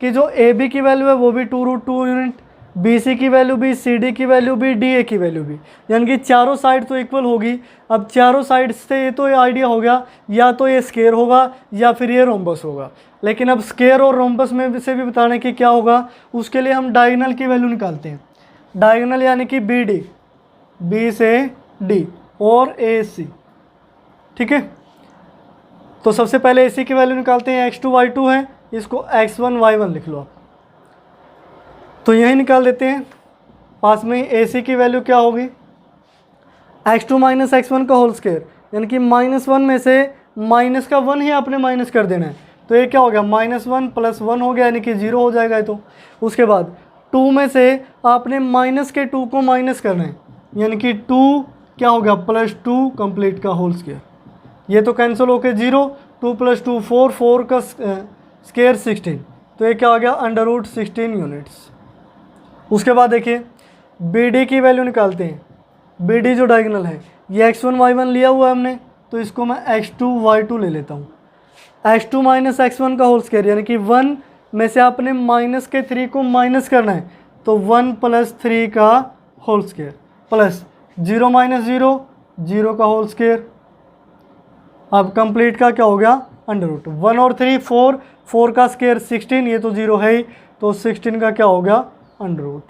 कि जो ए बी की वैल्यू है वो भी 2√2 यूनिट, बी सी की वैल्यू भी, सी डी की वैल्यू भी, डी ए की वैल्यू भी, यानी कि चारों साइड तो इक्वल होगी। अब चारों साइड से ये तो ये आइडिया हो गया, या तो ये स्केयर होगा या फिर ये रोम्बस होगा। लेकिन अब स्केयर और रोम्बस में से भी बताने कि क्या होगा, उसके लिए हम डायगोनल की वैल्यू निकालते हैं। डायगोनल यानी कि बी डी, बी से डी और ए सी, ठीक है। तो सबसे पहले ए सी की वैल्यू निकालते हैं, x2 y2 है, इसको x1 y1 लिख लो आप। तो यही निकाल देते हैं, पास में ए सी की वैल्यू क्या होगी, x2 - x1 का होल स्क्वायर, यानी कि -1 में से माइनस का 1 ही आपने माइनस कर देना है। तो ये क्या हो गया, -1 + 1 हो गया, यानी कि 0 हो जाएगा। तो उसके बाद 2 में से आपने माइनस के 2 को माइनस करना है, यानी कि 2 क्या हो गया +2 कंप्लीट का होल स्क्वायर। ये तो कैंसिल होके 0, 2 + 2 4, 4 का स्क्वायर 16, तो ये क्या हो गया √16 यूनिट्स। उसके बाद देखिए बी डी की वैल्यू निकालते हैं। बी डी जो डायगोनल है, ये x1 y1 लिया हुआ है हमने, तो इसको मैं x2 y2 ले लेता हूँ। x2 - x1 का होल स्क्वायर, यानी कि 1 में से आपने माइनस के 3 को माइनस करना है, तो 1 + 3 का होल स्क्वायर प्लस 0 - 0 0 का होल स्क्वायर। अब कंप्लीट का क्या हो गया √1 और 3 4, 4 का स्क्वायर 16, ये तो 0 है ही, तो 16 का क्या हो गया √।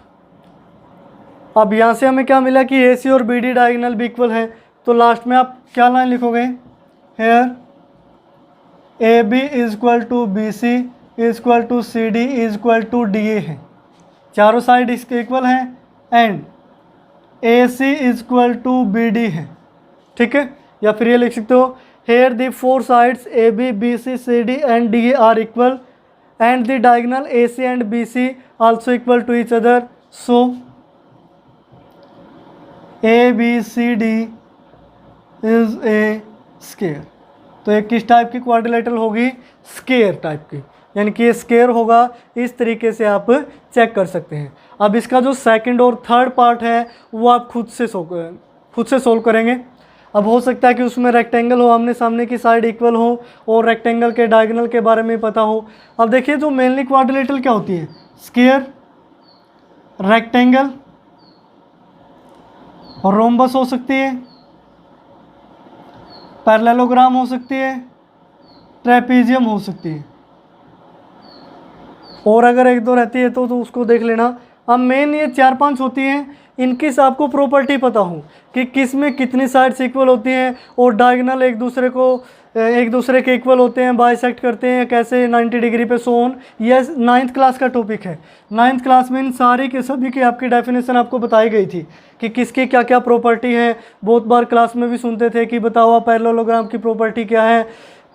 अब यहाँ से हमें क्या मिला कि ए सी और बी डी डायगोनल भी इक्वल है, तो लास्ट में आप क्या लाइन लिखोगे, here A B = B C = C D = D A है, चारों साइड इसके इक्वल हैं, and A C = B D है, ठीक है। या फिर ये लिख सकते हो, here the 4 sides A B B C C D and D A are equal and the diagonal A C and B C also equal to each other, so A B C D is a square. तो ये किस type की quadrilateral होगी, square type की, यानी कि ये square होगा। इस तरीके से आप चेक कर सकते हैं। अब इसका जो सेकंड और थर्ड पार्ट है वो आप खुद से सोल्व करेंगे। अब हो सकता है कि उसमें रेक्टेंगल हो, आमने सामने की साइड इक्वल हो, और रेक्टेंगल के डायगोनल के बारे में पता हो। अब देखिए जो मेनली क्वाड्रिलेटरल क्या होती है, स्क्वायर, रेक्टेंगल और रोम्बस हो सकती है, पैरेललोग्राम हो सकती है, ट्रेपीजियम हो सकती है, और अगर 1-2 रहती है तो उसको देख लेना। अब मेन ये 4-5 होती हैं, इनकी आपको प्रॉपर्टी पता हो कि किस में कितनी साइड्स इक्वल होती हैं, और डायगोनल एक दूसरे के इक्वल होते हैं, बाइसेक्ट करते हैं कैसे 90 डिग्री पे, सोन। ये 9th क्लास का टॉपिक है। 9th क्लास में इन सारी के सभी की आपकी डेफिनेशन आपको बताई गई थी कि किसकी क्या क्या प्रॉपर्टी है। बहुत बार क्लास में भी सुनते थे कि बताओ पैरेललोग्राम की प्रॉपर्टी क्या है,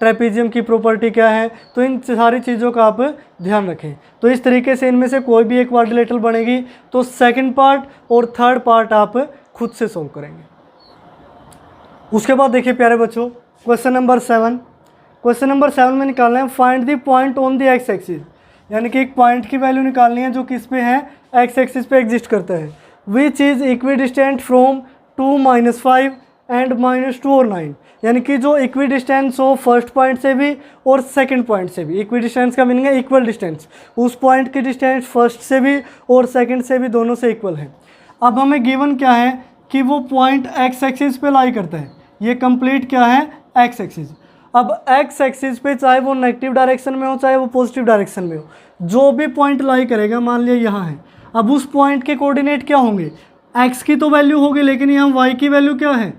ट्रेपीजियम की प्रॉपर्टी क्या है। तो इन सारी चीज़ों का आप ध्यान रखें। तो इस तरीके से इनमें से कोई भी एक क्वाड्रिलेटरल बनेगी, तो सेकंड पार्ट और थर्ड पार्ट आप खुद से सोल्व करेंगे। उसके बाद देखिए प्यारे बच्चों, क्वेश्चन नंबर 7। क्वेश्चन नंबर 7 में निकालना है find the point on the x axis, यानी कि एक पॉइंट की वैल्यू निकालनी है जो किस पे है, एक्स एक्सिस पे एग्जिस्ट करता है। Which is equidistant from 2 - 5 and -2 और 9, यानी कि जो इक्वी डिस्टेंस हो फर्स्ट पॉइंट से भी और सेकंड पॉइंट से भी। इक्वी डिस्टेंस का मीनिंग है इक्वल डिस्टेंस, उस पॉइंट की डिस्टेंस फर्स्ट से भी और सेकंड से भी दोनों से इक्वल है। अब हमें गिवन क्या है कि वो पॉइंट एक्स एक्सिस पे लाई करता है, ये कंप्लीट क्या है एक्स एक्सिस। अब एक्स एक्सिस पे चाहे वो नेगेटिव डायरेक्शन में हो चाहे वो पॉजिटिव डायरेक्शन में हो, जो भी पॉइंट लाई करेगा, मान लिया यहाँ है, अब उस पॉइंट के कोऑर्डिनेट क्या होंगे, एक्स की तो वैल्यू होगी, लेकिन यहाँ वाई की वैल्यू क्या है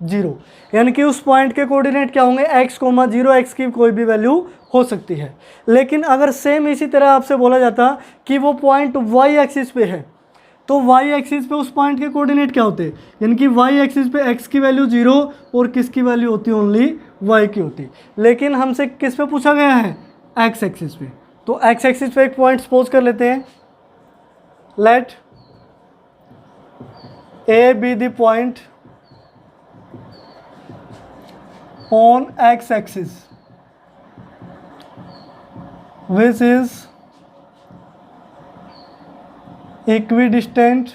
0, यानी कि उस पॉइंट के कोऑर्डिनेट क्या होंगे x, 0, x की कोई भी वैल्यू हो सकती है। लेकिन अगर सेम इसी तरह आपसे बोला जाता कि वो पॉइंट y एक्सिस पे है, तो y एक्सिस पे उस पॉइंट के कोऑर्डिनेट क्या होते, यानी कि y एक्सिस पे x की वैल्यू 0 और किसकी वैल्यू होती ओनली y की होती। लेकिन हमसे किस पे पूछा गया है, x एक्सिस पे। तो x एक्सिस पे एक पॉइंट सपोज कर लेते हैं, let a be the point on x axis which is equidistant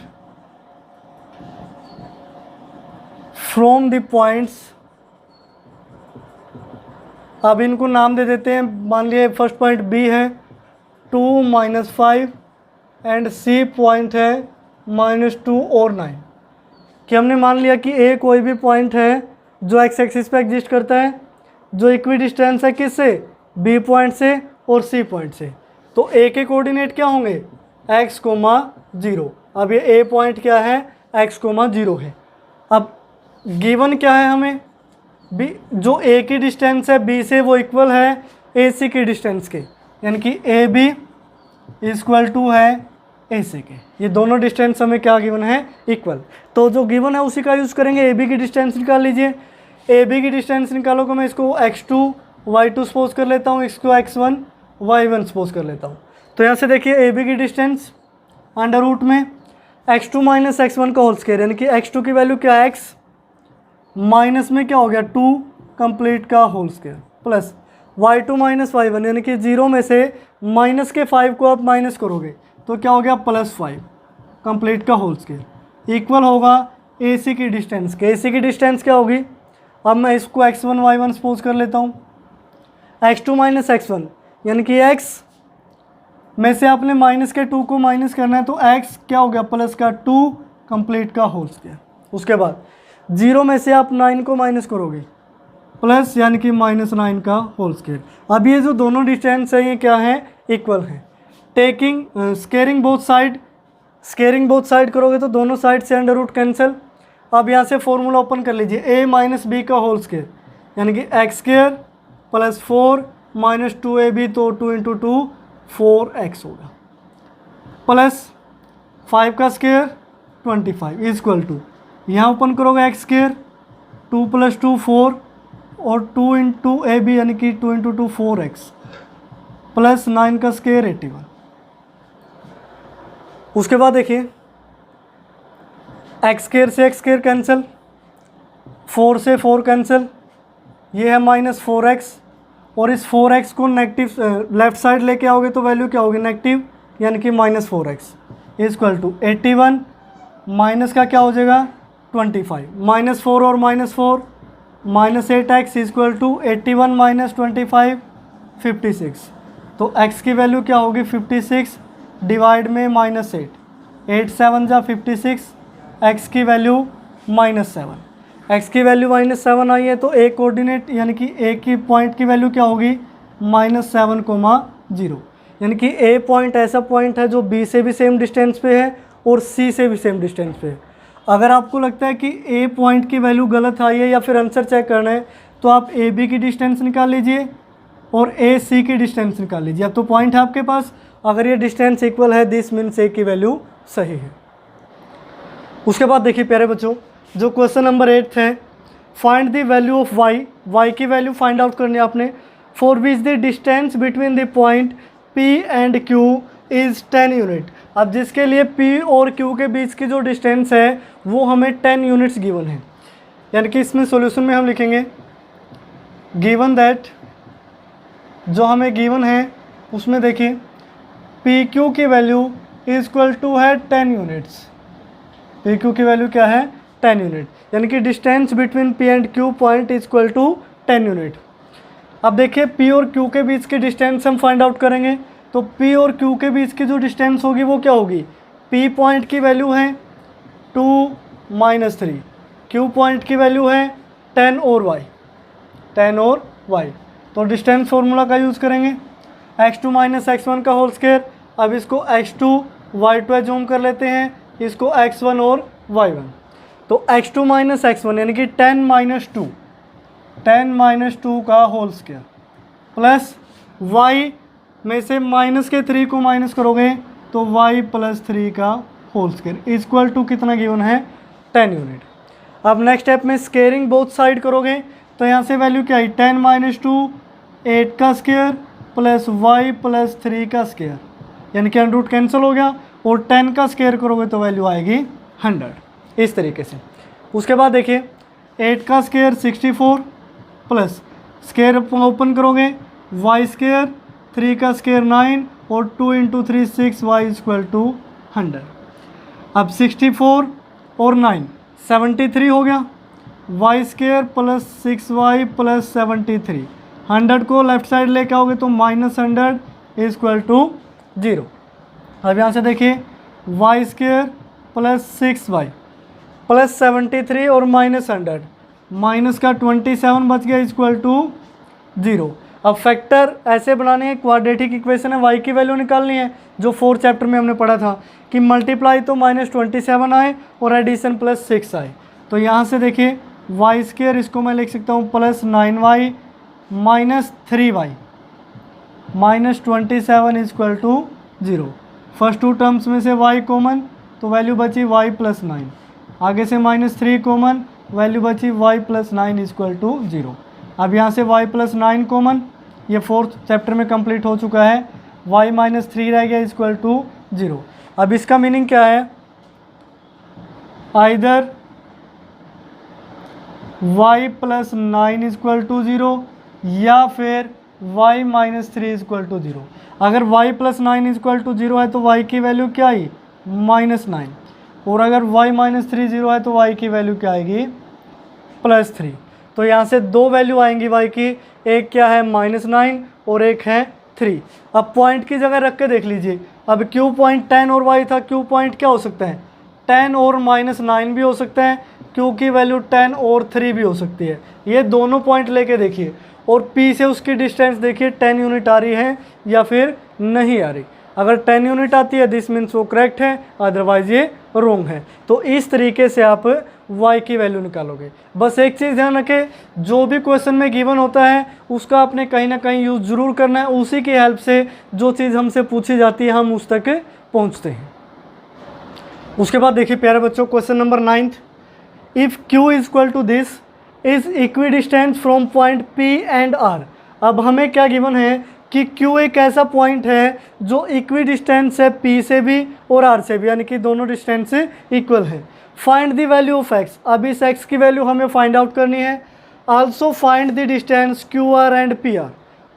from the points, अब इनको नाम दे देते हैं, मान लिए फर्स्ट पॉइंट बी है 2 - 5 एंड सी पॉइंट है -2 और 9, कि हमने मान लिया कि ए कोई भी पॉइंट है जो एक्स एक्सिस पे एग्जिस्ट करता है, जो इक्वी डिस्टेंस है किससे, बी पॉइंट से और सी पॉइंट से। तो ए के कोऑर्डिनेट क्या होंगे, x, 0। अब ये ए पॉइंट क्या है, x, 0 है। अब गिवन क्या है हमें, बी जो ए की डिस्टेंस है बी से वो इक्वल है ए सी की डिस्टेंस के, यानी कि ए बी इक्वल टू है ए सी के। ये दोनों डिस्टेंस हमें क्या गिवन है, इक्वल। तो जो गिवन है उसी का यूज़ करेंगे। ए बी की डिस्टेंस निकाल लीजिए। ए बी की डिस्टेंस निकालो, मैं इसको x2 y2 सपोज कर लेता हूँ, इसको x1 y1 सपोज कर लेता हूँ। तो यहाँ से देखिए ए बी की डिस्टेंस अंडर रूट में x2 - x1 का होल स्क्वायर, यानी कि x2 की वैल्यू क्या है, x माइनस में क्या हो गया 2 कंप्लीट का whole square, plus y2 - y1, यानी कि 0 में से माइनस के 5 को आप माइनस करोगे तो क्या हो गया +5 कंप्लीट का होल स्क्वायर, इक्वल होगा ए सी की डिस्टेंस के। ए सी की डिस्टेंस क्या होगी, अब मैं इसको x1 y1 सपोज कर लेता हूँ। x2 - x1 यानी कि x में से आपने माइनस के 2 को माइनस करना है, तो x क्या हो गया प्लस का 2 कंप्लीट का होल स्क्वायर। उसके बाद 0 में से आप 9 को माइनस करोगे, प्लस यानी कि -9 का होल स्क्वायर। अब ये जो दोनों डिस्टेंस है ये क्या है, इक्वल है। टेकिंग स्केयरिंग बोथ साइड करोगे तो दोनों साइड से अंडर रूट कैंसिल। अब यहाँ से फॉर्मूला ओपन कर लीजिए, a - b का होल स्क्वायर यानी कि x² + 4 - 2ab, तो 2 × 2 4x होगा, प्लस 5 का स्क्वायर 25 इक्वल टू, यहाँ ओपन करोगे x², 2 + 2 4 और 2 × ab यानी कि 2 × 2 4x, प्लस 9 का स्क्वायर 81। उसके बाद देखिए x² से x² कैंसिल, 4 से 4 कैंसिल, ये है -4x, और इस 4x को नेगेटिव लेफ्ट साइड लेके आओगे तो वैल्यू क्या होगी, नेगेटिव, यानी कि -4x इक्वल टू 81 माइनस का क्या हो जाएगा 25, -4 और -4 -8x इक्वल टू 81 - 25 56। तो x की वैल्यू क्या होगी 56 डिवाइड में -8, 8 7 जा 56, x की वैल्यू -7, x की वैल्यू -7 आई है, तो ए कोऑर्डिनेट यानी कि ए की पॉइंट की वैल्यू क्या होगी -7, यानी कि ए पॉइंट ऐसा पॉइंट है जो बी से भी सेम डिस्टेंस पे है और सी से भी सेम डिस्टेंस पे है। अगर आपको लगता है कि ए पॉइंट की वैल्यू गलत आई है या फिर आंसर चेक करना है तो आप ए बी की डिस्टेंस निकाल लीजिए और ए सी की डिस्टेंस निकाल लीजिए। अब तो पॉइंट है आपके पास, अगर ये डिस्टेंस इक्वल है दिस मीन्स ए की वैल्यू सही है। उसके बाद देखिए प्यारे बच्चों, जो क्वेश्चन नंबर 8 है, find the value of y की वैल्यू फाइंड आउट करनी है आपने, for which the distance between the point P and Q is 10 unit. अब जिसके लिए P और Q के बीच की जो डिस्टेंस है वो हमें 10 यूनिट्स गिवन है, यानी कि इसमें सॉल्यूशन में हम लिखेंगे गिवन दैट, जो हमें गिवन है उसमें देखिए PQ की वैल्यू इक्वल टू है 10 यूनिट्स। PQ की वैल्यू क्या है 10 यूनिट, यानी कि distance between P and Q point equal to 10 unit. अब देखिए P और Q के बीच की डिस्टेंस हम फाइंड आउट करेंगे, तो P और Q के बीच की जो डिस्टेंस होगी वो क्या होगी, P पॉइंट की वैल्यू है 2 - 3, Q पॉइंट की वैल्यू है 10 और y, तो डिस्टेंस फॉर्मूला का यूज़ करेंगे x2 - x1 का होल स्क्वायर। अब इसको x2 y2 एज्यूम कर लेते हैं, इसको x1 और y1, तो x2 - x1 यानी कि 10 - 2 का होल स्क्वायर प्लस y में से -3 को माइनस करोगे तो y + 3 का होल स्क्वायर इक्वल टू कितना गिवन है 10 यूनिट। अब नेक्स्ट स्टेप में स्केयरिंग बोथ साइड करोगे तो यहाँ से वैल्यू क्या आई 10 - 2 8 का स्क्वायर प्लस y + 3 का स्क्वायर, यानी कि रूट कैंसिल हो गया, और 10 का स्क्वायर करोगे तो वैल्यू आएगी 100, इस तरीके से। उसके बाद देखिए 8 का स्क्वायर 64 प्लस स्क्वायर ओपन करोगे y², 3 का स्क्वायर 9 और 2 × 3 6 y = 100। अब 64 और 9 73 हो गया, Y square plus 6y plus 73। 100 को लेफ्ट साइड लेके आओगे तो -100 इज इक्वल टू 0। अब यहाँ से देखिए Y square plus 6y plus 73 और -100, माइनस का 27 बच गया इक्वल टू 0। अब फैक्टर ऐसे बनाने हैं, क्वाड्रेटिक इक्वेशन है, y की वैल्यू निकालनी है जो 4 चैप्टर में हमने पढ़ा था कि मल्टीप्लाई तो -27 आए और एडिशन +6 आए। तो यहाँ से देखिए वाई स्केयर, इसको मैं लिख सकता हूँ plus 9y minus 3y minus 27 is equal to 0। First two terms में से y कॉमन तो वैल्यू बची y प्लस 9, आगे से -3 कॉमन वैल्यू बची y plus 9 is equal to 0। अब यहाँ से y प्लस 9 कॉमन, ये 4th चैप्टर में कंप्लीट हो चुका है, y माइनस 3 रह गया इज इक्वल टू 0। अब इसका मीनिंग क्या है, either y plus 9 is equal to 0 या फिर y minus 3 is equal to 0। अगर y plus 9 is equal to 0 है तो y की वैल्यू क्या आई, -9, और अगर y माइनस 3 0 है तो y की वैल्यू क्या आएगी, +3। तो यहाँ से दो वैल्यू आएंगी y की, एक क्या है -9 और एक है 3। अब पॉइंट की जगह रख के देख लीजिए, अब q पॉइंट 10 और y था, q पॉइंट क्या हो सकता है, 10 और -9 भी हो सकता है, q की वैल्यू 10 और 3 भी हो सकती है। ये दोनों पॉइंट लेके देखिए और p से उसकी डिस्टेंस देखिए 10 यूनिट आ रही है या फिर नहीं आ रही। अगर 10 यूनिट आती है दिस मीन्स वो करेक्ट है, अदरवाइज ये रॉन्ग है। तो इस तरीके से आप y की वैल्यू निकालोगे। बस एक चीज़ ध्यान रखें, जो भी क्वेश्चन में गिवन होता है उसका आपने कहीं ना कहीं यूज़ ज़रूर करना है, उसी की हेल्प से जो चीज़ हमसे पूछी जाती है हम उस तक पहुंचते हैं। उसके बाद देखिए प्यारे बच्चों, question number 9th, if q is equal to this is equidistance from point p and r। अब हमें क्या गिवन है कि q एक ऐसा पॉइंट है जो इक्वी डिस्टेंस है p से भी और r से भी, यानी कि दोनों डिस्टेंस इक्वल है। Find the value of x, अब इस x की वैल्यू हमें फाइंड आउट करनी है। Also find the distance QR and PR,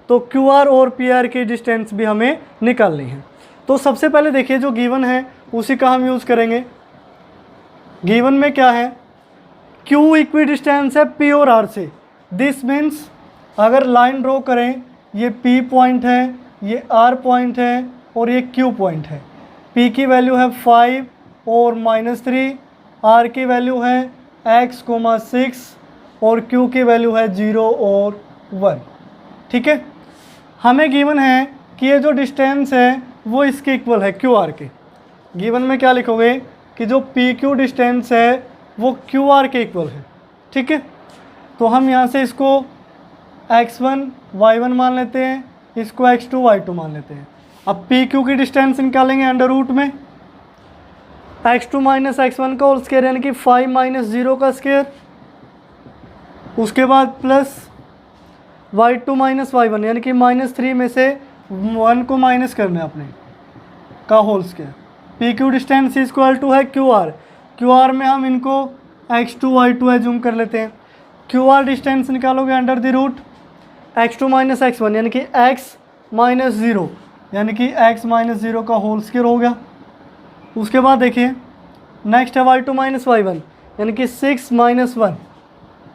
तो QR और PR की डिस्टेंस भी हमें निकालनी है। तो सबसे पहले देखिए जो गिवन है उसी का हम यूज़ करेंगे। गिवन में क्या है, Q इक्वी डिस्टेंस है P और R से। दिस मीन्स अगर लाइन ड्रॉ करें, ये P पॉइंट है, ये R पॉइंट है और ये Q पॉइंट है। P की वैल्यू है 5 और -3, R की वैल्यू है x, 6 और Q की वैल्यू है 0 और 1। ठीक है, हमें गिवन है कि ये जो डिस्टेंस है वो इसके इक्वल है QR के। गिवन में क्या लिखोगे कि जो PQ डिस्टेंस है वो QR के इक्वल है। ठीक है, तो हम यहाँ से इसको x1 y1 मान लेते हैं, इसको x2 y2 मान लेते हैं। अब PQ की डिस्टेंस निकालेंगे अंडर रूट में x2 माइनस x1 का होल स्क्वायर, यानी कि 5 माइनस 0 का स्क्वायर, उसके बाद प्लस y2 माइनस y1 यानी कि -3 में से 1 को माइनस करना है अपने का whole square. PQ distance equal to है QR में हम इनको x2 y2 एज्यूम कर लेते हैं। QR डिस्टेंस निकालोगे under the root x2 minus x1 यानी कि x माइनस 0 यानी कि x माइनस 0 का होल स्क्वायर हो गया। उसके बाद देखिए नेक्स्ट है y2 माइनस y1 यानी कि 6 माइनस 1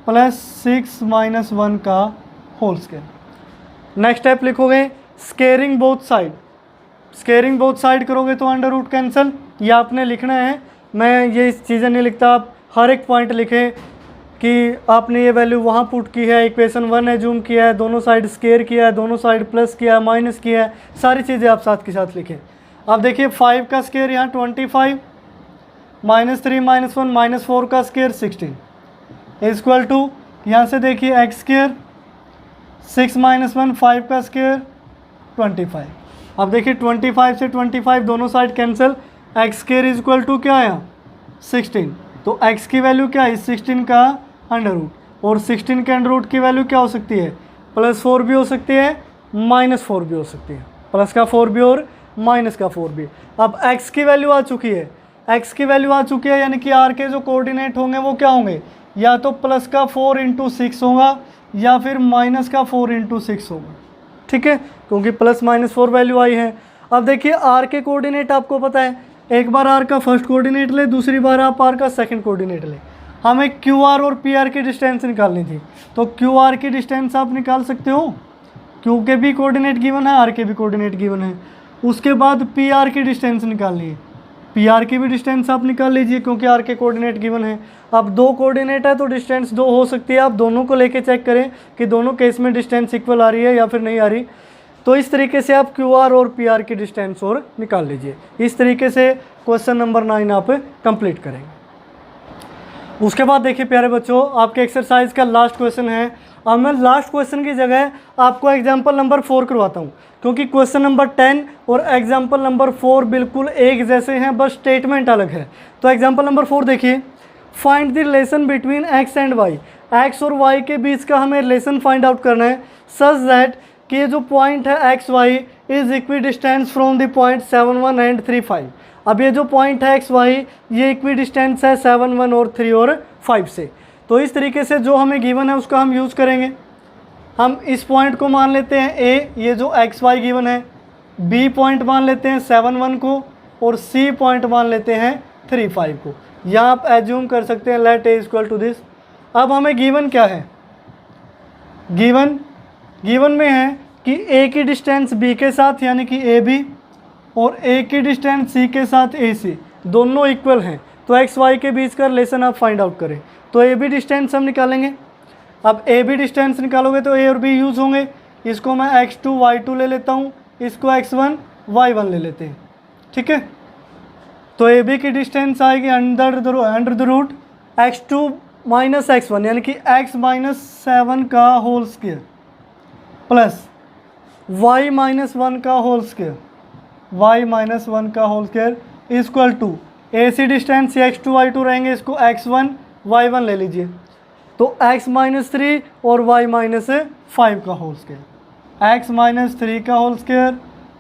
प्लस 6 माइनस 1 का होल स्क्वायर। नेक्स्ट स्टेप लिखोगे squaring both side. Squaring both side करोगे तो अंडर रूट कैंसिल, ये आपने लिखना है, मैं ये चीज़ें नहीं लिखता, आप हर एक पॉइंट लिखें कि आपने ये वैल्यू वहाँ पुट की है, इक्वेशन 1 एज्यूम किया है, दोनों साइड स्केयर किया है, दोनों साइड प्लस किया है, माइनस किया है, सारी चीज़ें आप साथ के साथ लिखें। अब देखिए 5 का स्केयर यहाँ 25, -3 -1 -4 का स्केयर 16 इक्वल टू, यहाँ से देखिए x स्केयर 6 - 1 5 का स्केयर 25। अब देखिए 25 से 25 दोनों side cancel, x square is equal to क्या आया 16, तो x की वैल्यू क्या है 16 का अंडर रूट, और 16 के अंडर रूट की वैल्यू क्या हो सकती है +4 भी हो सकती है, -4 भी हो सकती है, प्लस का 4 भी और माइनस का 4 भी। अब x की वैल्यू आ चुकी है, x की वैल्यू आ चुकी है यानी कि r के जो कोऑर्डिनेट होंगे वो क्या होंगे, या तो प्लस का 4 × 6 होगा या फिर माइनस का 4 × 6 होगा। ठीक है, क्योंकि +-4 वैल्यू आई है। अब देखिए r के कोऑर्डिनेट आपको पता है, एक बार r का फर्स्ट कोऑर्डिनेट ले, दूसरी बार आप r का सेकंड कोऑर्डिनेट ले, हमें क्यू आर और पी आर की डिस्टेंस निकालनी थी, तो क्यू आर की डिस्टेंस आप निकाल सकते हो, क्यू के भी कोऑर्डिनेट गिवन है, आर के भी कोऑर्डिनेट गिवन है। उसके बाद पी आर की डिस्टेंस निकालनी है, पी आर की भी डिस्टेंस आप निकाल लीजिए क्योंकि आर के कोऑर्डिनेट गिवन है। अब दो कोऑर्डिनेट है तो डिस्टेंस दो हो सकती है, आप दोनों को लेके चेक करें कि दोनों केस में डिस्टेंस इक्वल आ रही है या फिर नहीं आ रही। तो इस तरीके से आप क्यू आर और पी आर की डिस्टेंस और निकाल लीजिए। इस तरीके से क्वेश्चन नंबर 9 आप कंप्लीट करेंगे। उसके बाद देखिए प्यारे बच्चों, आपके एक्सरसाइज का लास्ट क्वेश्चन है। अब मैं लास्ट क्वेश्चन की जगह आपको एग्जाम्पल नंबर 4 करवाता हूँ, क्योंकि क्वेश्चन नंबर 10 और एग्जाम्पल नंबर 4 बिल्कुल एक जैसे हैं, बस स्टेटमेंट अलग है। तो एग्जाम्पल नंबर 4 देखिए, find the relation between x and y. X और वाई के बीच का हमें रिलेशन फाइंड आउट करना है सच दैट कि ये जो पॉइंट है x y is equidistance from the point 7, 1 and 3, 5। अब ये जो पॉइंट है एक्स वाई ये इक्वी डिस्टेंस है 7, 1 और 3 और 5 से। तो इस तरीके से जो हमें गिवन है उसका हम यूज़ करेंगे। हम इस पॉइंट को मान लेते हैं ए, ये जो एक्स वाई गिवन है, बी पॉइंट मान लेते हैं 7, 1 को, और सी पॉइंट मान लेते हैं 3, 5 को। यहाँ आप एज्यूम कर सकते हैं let A equal to this. अब हमें गिवन क्या है, गिवन में है कि ए की डिस्टेंस बी के साथ यानी कि ए बी और ए की डिस्टेंस सी के साथ ए सी दोनों इक्वल हैं। तो एक्स वाई के बीच का रिलेशन आप फाइंड आउट करें। तो ए बी डिस्टेंस हम निकालेंगे। अब ए बी डिस्टेंस निकालोगे तो ए और बी यूज़ होंगे। इसको मैं x2 y2 ले लेता हूँ, इसको x1 y1 ले लेते हैं, ठीक है। तो ए बी की डिस्टेंस आएगी under the root x2 minus x1 यानी कि x माइनस 7 का whole square plus y minus 1 का होल स्क्वायर, y माइनस 1 का whole square equal to A C distance x2 y2 रहेंगे, इसको x1 y1 ले लीजिए। तो x माइनस 3 और y माइनस 5 का होल स्क्वायर, x माइनस 3 का whole square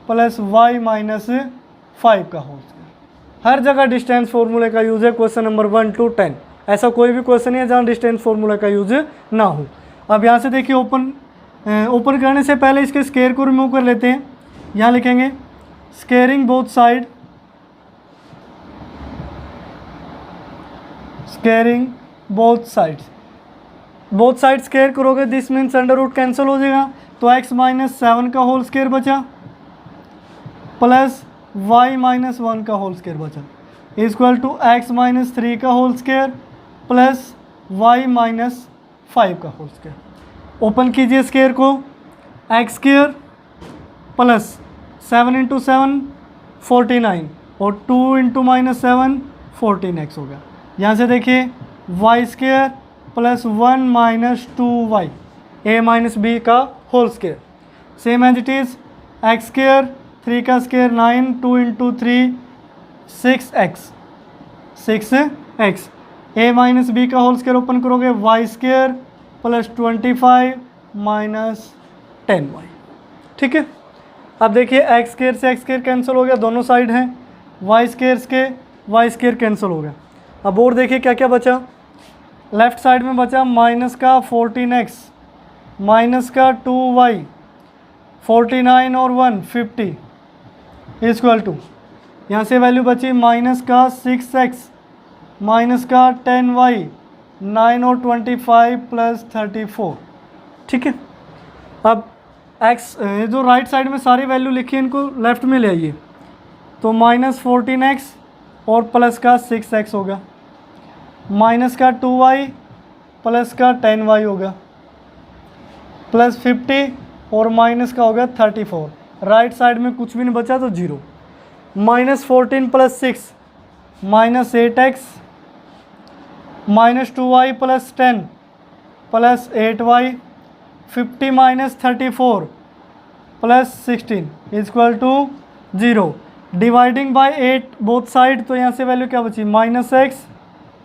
plus y minus 5 का होल स्क्वायर। हर जगह डिस्टेंस फॉर्मूले का यूज़ है क्वेश्चन नंबर 1 to 10। ऐसा कोई भी क्वेश्चन नहीं है जहाँ डिस्टेंस फॉर्मूला का यूज़ ना हो। अब यहाँ से देखिए ओपन करने से पहले इसके स्क्वायर को रिमूव कर लेते हैं। यहाँ लिखेंगे squaring both side, squaring both sides, both side square करोगे this means under root cancel हो जाएगा। तो x माइनस 7 का होल स्क्वायर बचा प्लस y माइनस 1 का होल स्क्वायर बचा इक्वल टू x माइनस 3 का whole square plus y minus 5 का होल स्क्वायर। ओपन कीजिए स्क्वायर को, एक्स स्क्वायर प्लस 7 इंटू 7 49 और 2 इंटू माइनस 7 14x हो गया। यहाँ से देखिए y square plus 1 minus 2y A minus B का whole square, same as it is x square 3 का square 9, 2 into 3 6x A minus B का होल स्क्वायर ओपन करोगे y square plus 25 minus 10y, ठीक है। अब देखिए एक्स स्क्वायर से x square cancel हो गया, दोनों साइड हैं, वाई स्क्वायर के वाई स्क्वायर कैंसिल हो गया। अब और देखिए क्या क्या बचा, लेफ्ट साइड में बचा माइनस का 14x माइनस का 2y 49 और 1 50 इक्वल टू यहाँ से वैल्यू बची माइनस का 6x माइनस का 10y 9 और 25 प्लस 34, ठीक है। अब x जो राइट साइड में सारी वैल्यू लिखी है इनको लेफ्ट में ले आइए। तो माइनस 14x और प्लस का 6x होगा, माइनस का 2y प्लस का 10y होगा प्लस 50 और माइनस का होगा 34। राइट साइड में कुछ भी नहीं बचा तो 0। Minus 14 plus 6 minus 8x minus 2y plus 10 plus 8y 50 minus 34 plus 16 equal to 0। Dividing by 8 both side, तो यहाँ से वैल्यू क्या बची minus x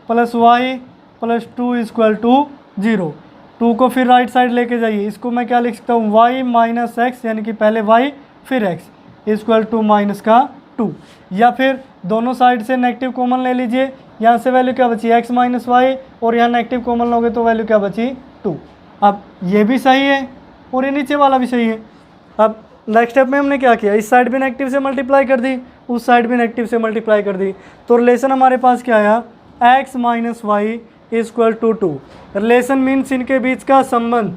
plus y plus 2 equal to 0। 2 को फिर राइट साइड लेके जाइए, इसको मैं क्या लिख सकता हूँ y माइनस x यानी कि पहले y फिर x इक्वल टू माइनस का 2, या फिर दोनों साइड से नेगेटिव कॉमन ले लीजिए। यहाँ से वैल्यू क्या बची x माइनस वाई और यहाँ नेगेटिव कॉमन लोगे तो वैल्यू क्या बची 2। अब ये भी सही है और ये नीचे वाला भी सही है। अब नेक्स्ट स्टेप में हमने क्या किया, इस साइड भी नेगेटिव से मल्टीप्लाई कर दी, उस साइड भी नेगेटिव से मल्टीप्लाई कर दी, तो रिलेशन हमारे पास क्या आया x minus y equal to 2। Relation means इनके बीच का संबंध।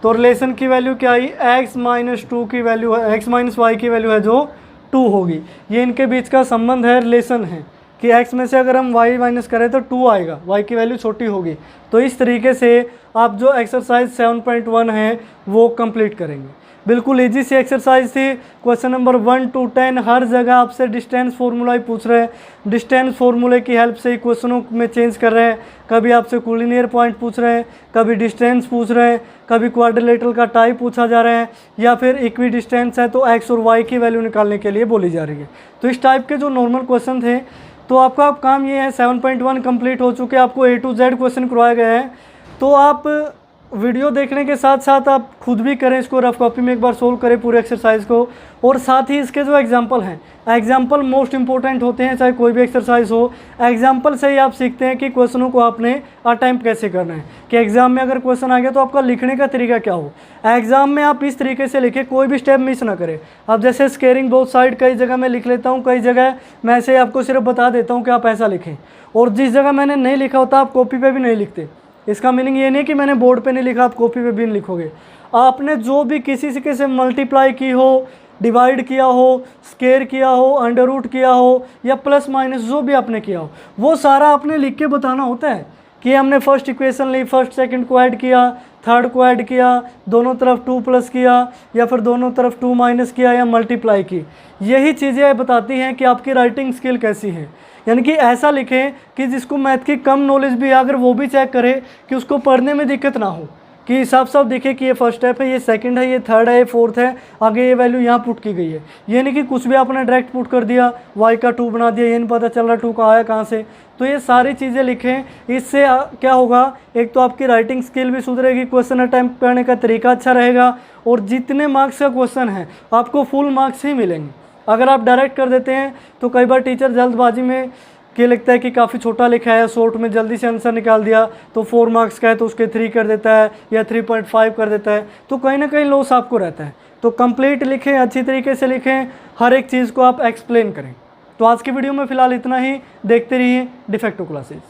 तो रिलेशन की वैल्यू क्या आई, x माइनस टू की वैल्यू है, x माइनस वाई की वैल्यू है जो 2 होगी। ये इनके बीच का संबंध है, रिलेशन है कि x में से अगर हम y माइनस करें तो 2 आएगा, y की वैल्यू छोटी होगी। तो इस तरीके से आप जो एक्सरसाइज 7.1 है वो कंप्लीट करेंगे। बिल्कुल इजी सी एक्सरसाइज थी। क्वेश्चन नंबर 1 to 10 हर जगह आपसे डिस्टेंस फार्मूला ही पूछ रहे हैं। डिस्टेंस फार्मूले की हेल्प से ही क्वेश्चनों में चेंज कर रहे हैं। कभी आपसे कोलिनियर पॉइंट पूछ रहे हैं, कभी डिस्टेंस पूछ रहे हैं, कभी क्वाड्रिलेटरल का टाइप पूछा जा रहा है, या फिर इक्वी डिस्टेंस है तो एक्स और वाई की वैल्यू निकालने के लिए बोली जा रही है। तो इस टाइप के जो नॉर्मल क्वेश्चन थे, तो आपका काम ये है 7.1 कंप्लीट हो चुके, आपको A to Z क्वेश्चन करवाए गए हैं। तो आप वीडियो देखने के साथ साथ आप खुद भी करें, इसको रफ कॉपी में एक बार सोल्व करें पूरे एक्सरसाइज को, और साथ ही इसके जो एग्जांपल हैं, एग्जांपल मोस्ट इंपॉर्टेंट होते हैं चाहे कोई भी एक्सरसाइज हो। एग्जांपल से ही आप सीखते हैं कि क्वेश्चनों को आपने अटैम्प्ट कैसे करना है, कि एग्जाम में अगर क्वेश्चन आ गया तो आपका लिखने का तरीका क्या हो। एग्जाम में आप इस तरीके से लिखें, कोई भी स्टेप मिस ना करें। अब जैसे स्केयरिंग बोथ साइड कई जगह मैं लिख लेता हूँ, कई जगह मैं ऐसे आपको सिर्फ बता देता हूँ कि आप ऐसा लिखें, और जिस जगह मैंने नहीं लिखा होता आप कॉपी पर भी नहीं लिखते। इसका मीनिंग ये नहीं कि मैंने बोर्ड पे नहीं लिखा आप कॉपी पे भी नहीं लिखोगे। आपने जो भी किसी से मल्टीप्लाई की हो, डिवाइड किया हो, स्केयर किया हो, अंडर रूट किया हो, या प्लस माइनस जो भी आपने किया हो, वो सारा आपने लिख के बताना होता है कि हमने फर्स्ट इक्वेशन ली, फर्स्ट सेकंड को ऐड किया, थर्ड को ऐड किया, दोनों तरफ 2 प्लस किया, या फिर दोनों तरफ 2 माइनस किया, या मल्टीप्लाई की। यही चीज़ें बताती हैं कि आपकी राइटिंग स्किल कैसी है। यानी कि ऐसा लिखें कि जिसको मैथ की कम नॉलेज भी है अगर वो भी चेक करे कि उसको पढ़ने में दिक्कत ना हो, कि साफ साफ दिखे कि ये फर्स्ट स्टेप है, ये सेकंड है, ये थर्ड है, ये फोर्थ है, आगे ये वैल्यू यहाँ पुट की गई है। ये नहीं कि कुछ भी आपने डायरेक्ट पुट कर दिया, y का 2 बना दिया, ये नहीं पता चल रहा 2 का आया कहाँ से। तो ये सारी चीज़ें लिखें, इससे क्या होगा, एक तो आपकी राइटिंग स्किल भी सुधरेगी, क्वेश्चन अटैम्प्ट करने का तरीका अच्छा रहेगा, और जितने मार्क्स का क्वेश्चन है आपको फुल मार्क्स ही मिलेंगे। अगर आप डायरेक्ट कर देते हैं तो कई बार टीचर जल्दबाजी में कि लगता है कि काफ़ी छोटा लिखा है, शॉर्ट में जल्दी से आंसर निकाल दिया, तो 4 मार्क्स का है तो उसके 3 कर देता है या 3.5 कर देता है, तो कहीं ना कहीं लॉस आपको रहता है। तो कंप्लीट लिखें, अच्छी तरीके से लिखें, हर एक चीज़ को आप एक्सप्लेन करें। तो आज की वीडियो में फ़िलहाल इतना ही। देखते रहिए डिफेक्टो क्लासेस।